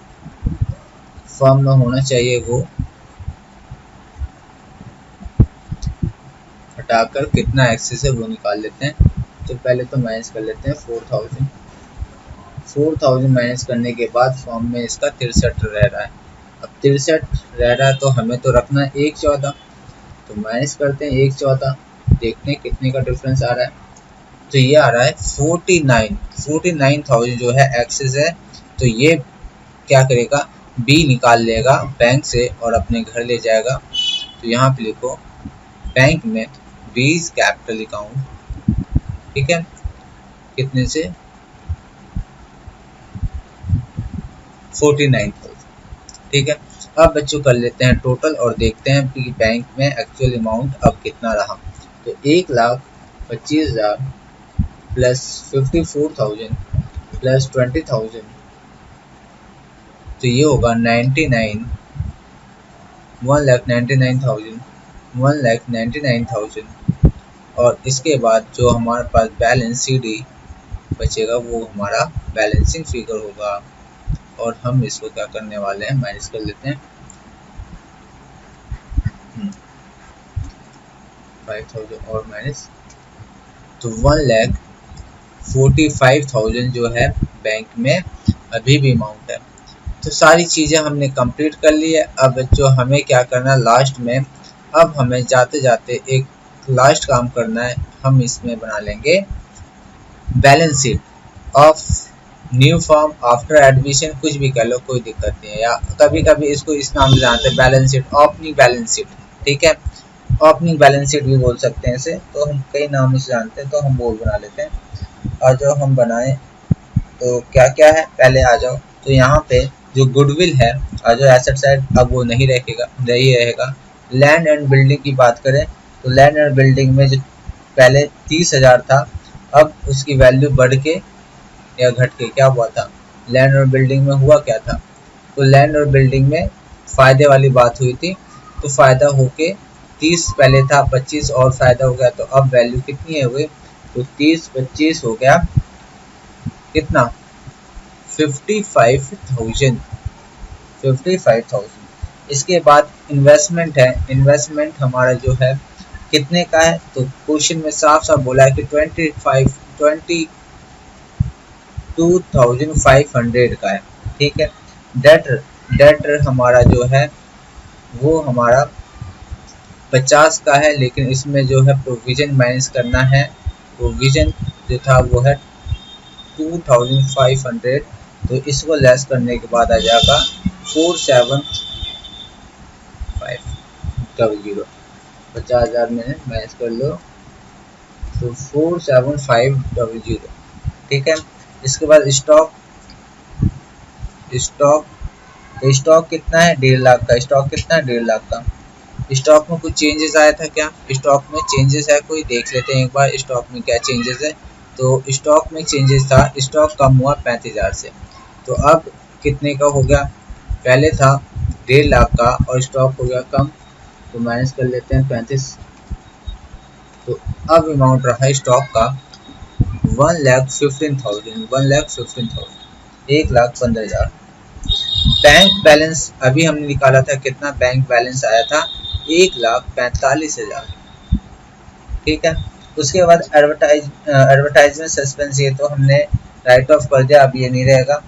Speaker 2: फर्म में होना चाहिए वो हटाकर कितना एक्सेस है वो निकाल लेते हैं। तो पहले तो माइनस कर लेते हैं 4,000 माइनस करने के बाद फॉर्म में इसका 63 रह रहा है। अब 63 रह रहा है तो हमें तो रखना है 1/14, तो माइनस करते हैं 1/14, देखते हैं कितने का डिफरेंस आ रहा है। तो ये आ रहा है 49,000 जो है एक्सेस है। तो ये क्या करेगा, बी निकाल लेगा बैंक से और अपने घर ले जाएगा। तो यहाँ पे लिखो बैंक में बीज कैपिटल अकाउंट, ठीक है, कितने से 49,000। ठीक है, अब बच्चों कर लेते हैं टोटल और देखते हैं कि बैंक में एक्चुअल अमाउंट अब कितना रहा। तो 1,25,000 प्लस 54,000 प्लस 20,000, तो ये होगा 1,99,000। और इसके बाद जो हमारे पास बैलेंस CD बचेगा वो हमारा बैलेंसिंग फिगर होगा, और हम इसको क्या करने वाले हैं, माइनस कर लेते हैं 5,000 और माइनस, तो 1,45,000 जो है बैंक में अभी भी अमाउंट है। तो सारी चीज़ें हमने कंप्लीट कर ली है। अब जो हमें क्या करना है लास्ट में, अब हमें जाते जाते एक लास्ट काम करना है, हम इसमें बना लेंगे balance sheet of new form after admission, कुछ भी कह लो कोई दिक्कत नहीं है, या कभी कभी इसको इस नाम से जानते हैं balance sheet, opening balance sheet. ठीक है, ओपनिंग बैलेंस शीट भी बोल सकते हैं इसे, तो हम कई नामों से जानते हैं, तो हम वो बना लेते हैं। और जो हम बनाएं तो क्या क्या है, पहले आ जाओ। तो यहाँ पे जो गुडविल है और जो एसेट साइड, अब वो नहीं रहेगा। लैंड एंड बिल्डिंग की बात करें तो लैंड एंड बिल्डिंग में जो पहले 30,000 था, अब उसकी वैल्यू बढ़ के या घट के क्या हुआ था, लैंड और बिल्डिंग में हुआ क्या था, तो लैंड और बिल्डिंग में फ़ायदे वाली बात हुई थी। तो फ़ायदा होके 30 पहले था, 25 और फ़ायदा हो गया, तो अब वैल्यू कितनी है हुई, तो 30-25 हो गया कितना 55,000। इसके बाद इन्वेस्टमेंट है, इन्वेस्टमेंट हमारा जो है कितने का है, तो क्वेश्चन में साफ साफ बोला है कि 22,500 का है। ठीक है, डेटर हमारा जो है वो हमारा 50 का है, लेकिन इसमें जो है प्रोविजन माइनस करना है। प्रोविजन जो था वो है 2,500, तो इसको लेस करने के बाद आ जाएगा 47,500। 50,000 में माइनस कर लो तो 47,500। ठीक है, इसके बाद स्टॉक कितना है, 1.5 लाख का। स्टॉक कितना है, 1.5 लाख का। स्टॉक में कुछ चेंजेस आया था क्या, स्टॉक में चेंजेस है कोई, देख लेते हैं एक बार स्टॉक में क्या चेंजेस है। तो स्टॉक में चेंजेस था, स्टॉक कम हुआ 35,000 से, तो अब कितने का हो गया, पहले था 1.5 लाख का और स्टॉक हो गया कम, तो माइनस कर लेते हैं 35। तो अब अमाउंट रहा स्टॉक का 1,15,000, 1,15,000, 1,15,000। बैंक बैलेंस अभी हमने निकाला था, कितना बैंक बैलेंस आया था, 1,45,000। ठीक है। उसके बाद एडवर्टाइजमेंट सस्पेंस, ये तो हमने राइट ऑफ कर दिया, अब ये नहीं रहेगा।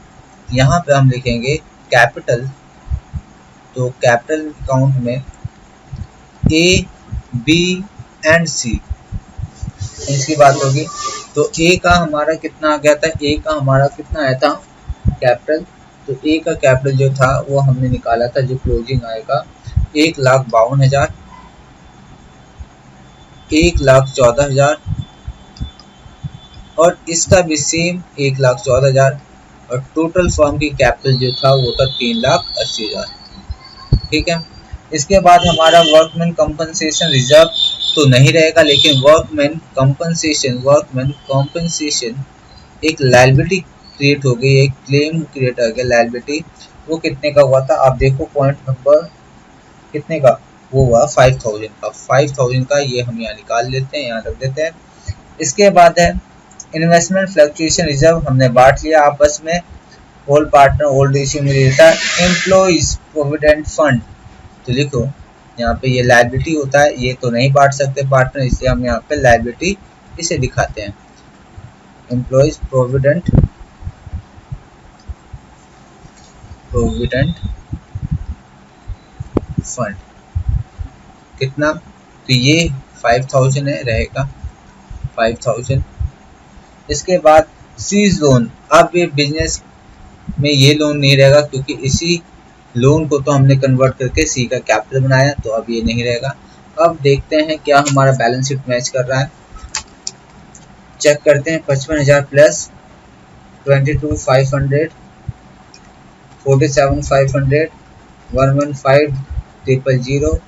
Speaker 2: यहाँ पे हम लिखेंगे कैपिटल, तो कैपिटल अकाउंट में ए, बी एंड सी, इसकी बात होगी। तो ए का हमारा कितना आ गया था, ए का हमारा कितना आया था कैपिटल, तो ए का कैपिटल जो था वो हमने निकाला था, जो क्लोजिंग आएगा 1,52,000, 1,14,000, और इसका भी सेम 1,14,000, और टोटल फर्म की कैपिटल जो था वो था 3,80,000। ठीक है। इसके बाद हमारा वर्कमैन कंपनसेशन रिजर्व तो नहीं रहेगा, लेकिन वर्कमैन कंपनसेशन एक लायबिलिटी क्रिएट हो गई, एक क्लेम क्रिएट हो गया लायबिलिटी। वो कितने का हुआ था, आप देखो पॉइंट नंबर कितने का, वो हुआ 5,000 का। 5,000 का ये हम यहाँ निकाल लेते हैं, यहाँ रख देते हैं। इसके बाद है इन्वेस्टमेंट फ्लक्चुएशन रिजर्व, हमने बांट लिया आपस में, ओल्ड पार्टनर ओल्ड रेशियो में रहता है। एम्प्लॉइज प्रोविडेंट फंड, तो लिखो यहाँ पे ये लायबिलिटी होता है, ये तो नहीं बांट सकते पार्टनर, इसलिए हम यहाँ पे लायबिलिटी इसे दिखाते हैं, एम्प्लॉइज प्रोविडेंट फंड। कितना, तो ये 5,000 है, रहेगा 5,000। इसके बाद सीज लोन, अब ये बिजनेस में ये लोन नहीं रहेगा, क्योंकि इसी लोन को तो हमने कन्वर्ट करके सी का कैपिटल बनाया, तो अब ये नहीं रहेगा। अब देखते हैं क्या हमारा बैलेंस शीट मैच कर रहा है, चेक करते हैं। 55,000 प्लस 22,500, 47,500, 115,000,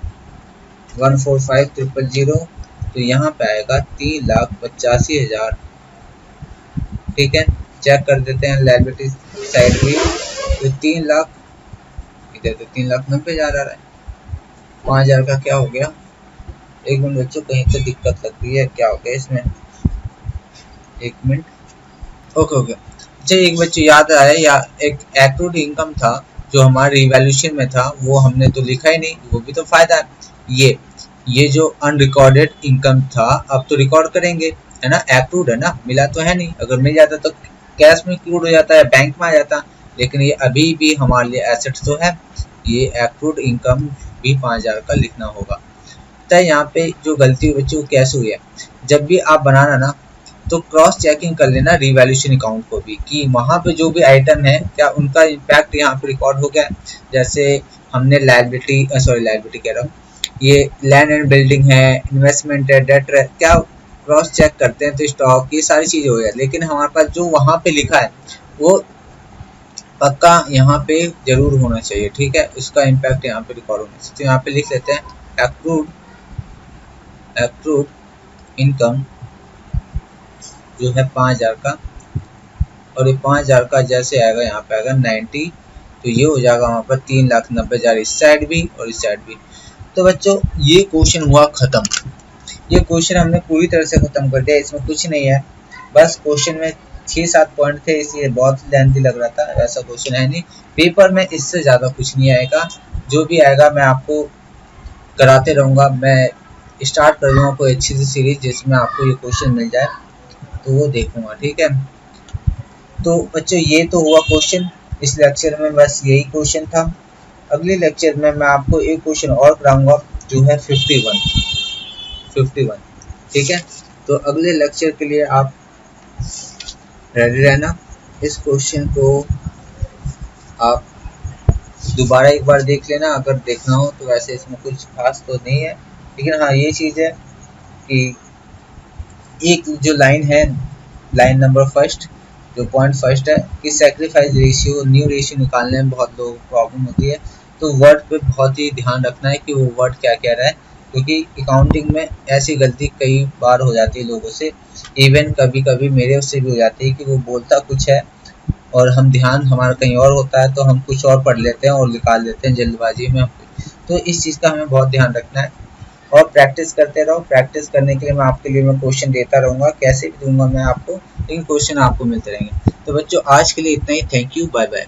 Speaker 2: 145,000, तो यहाँ पे आएगा 3,85,000। ठीक है। चेक कर देते हैं लायबिलिटी साइड भी, तो 3 लाख, इधर तो 3,90,000 आ रहा है। 5,000 का क्या हो गया, एक मिनट बच्चों, कहीं तो दिक्कत लग रही है, क्या हो गया इसमें, एक मिनट। ओके। अच्छा, एक बच्चों याद आया, या एक एक्रूड इनकम था जो हमारे रिवैल्यूएशन में था, वो हमने तो लिखा ही नहीं, वो भी तो फायदा है। ये जो अनरिकॉर्डेड इनकम था, अब तो रिकॉर्ड करेंगे, है ना, एक्रूड है ना, मिला तो है नहीं, अगर मिल जाता तो कैश में इंक्लूड हो जाता है, बैंक में आ जाता, लेकिन ये अभी भी हमारे लिए एसेट तो है, ये एक्रूड इनकम भी 5,000 का लिखना होगा। तो यहाँ पे जो गलती बच्ची वो कैसे हुई है, जब भी आप बनाना ना, तो क्रॉस चेकिंग कर लेना रिवैल्यूएशन अकाउंट को भी, कि वहाँ पे जो भी आइटम है क्या उनका इम्पैक्ट यहाँ पे रिकॉर्ड हो गया। जैसे हमने लायबिलिटी कह रहा हूँ, ये लैंड एंड बिल्डिंग है, इन्वेस्टमेंट है, डेट है, क्या क्रॉस चेक करते हैं तो स्टॉक, ये सारी चीज़ें हो जाए, लेकिन हमारे पास जो वहाँ पे लिखा है वो पक्का यहाँ पे जरूर होना चाहिए। ठीक है, उसका इम्पैक्ट यहाँ पे रिकॉर्ड होना चाहिए। तो यहाँ पे लिख लेते हैं एक्रूड इनकम जो है 5,000 का, और ये 5,000 का जैसे आएगा यहाँ पे आएगा 90, तो ये हो जाएगा वहाँ पर 3,90,000 इस साइड भी और इस साइड भी। तो बच्चों ये क्वेश्चन हुआ खत्म, ये क्वेश्चन हमने पूरी तरह से खत्म कर दिया, इसमें कुछ नहीं है, बस क्वेश्चन में 6-7 पॉइंट थे, इसलिए बहुत लेंथी लग रहा था, ऐसा क्वेश्चन है नहीं। पेपर में इससे ज़्यादा कुछ नहीं आएगा, जो भी आएगा मैं आपको कराते रहूँगा। मैं स्टार्ट कर दूँगा कोई अच्छी सी सीरीज जिसमें आपको ये क्वेश्चन मिल जाए, तो वो देखूँगा। ठीक है, तो बच्चों ये तो हुआ क्वेश्चन, इस लेक्चर में बस यही क्वेश्चन था। अगले लेक्चर में मैं आपको एक क्वेश्चन और कराऊंगा जो है 51। ठीक है, तो अगले लेक्चर के लिए आप रेडी रहना। इस क्वेश्चन को आप दोबारा एक बार देख लेना अगर देखना हो तो, वैसे इसमें कुछ खास तो नहीं है, लेकिन हाँ ये चीज़ है कि एक जो लाइन है, लाइन नंबर फर्स्ट, जो पॉइंट फर्स्ट है कि सैक्रिफाइस रेशियो, न्यू रेशियो निकालने में बहुत लोगों को प्रॉब्लम होती है, तो वर्ड पे बहुत ही ध्यान रखना है कि वो वर्ड क्या कह रहा है, क्योंकि अकाउंटिंग में ऐसी गलती कई बार हो जाती है लोगों से, इवन कभी कभी मेरे उससे भी हो जाती है कि वो बोलता कुछ है और हम ध्यान हमारा कहीं और होता है, तो हम कुछ और पढ़ लेते हैं और निकाल देते हैं जल्दबाजी में हम। तो इस चीज़ का हमें बहुत ध्यान रखना है और प्रैक्टिस करते रहो। प्रैक्टिस करने के लिए मैं आपके लिए मैं क्वेश्चन देता रहूँगा, कैसे भी दूंगा मैं आपको, लेकिन क्वेश्चन आपको मिलते रहेंगे। तो बच्चों आज के लिए इतना ही, थैंक यू, बाय बाय।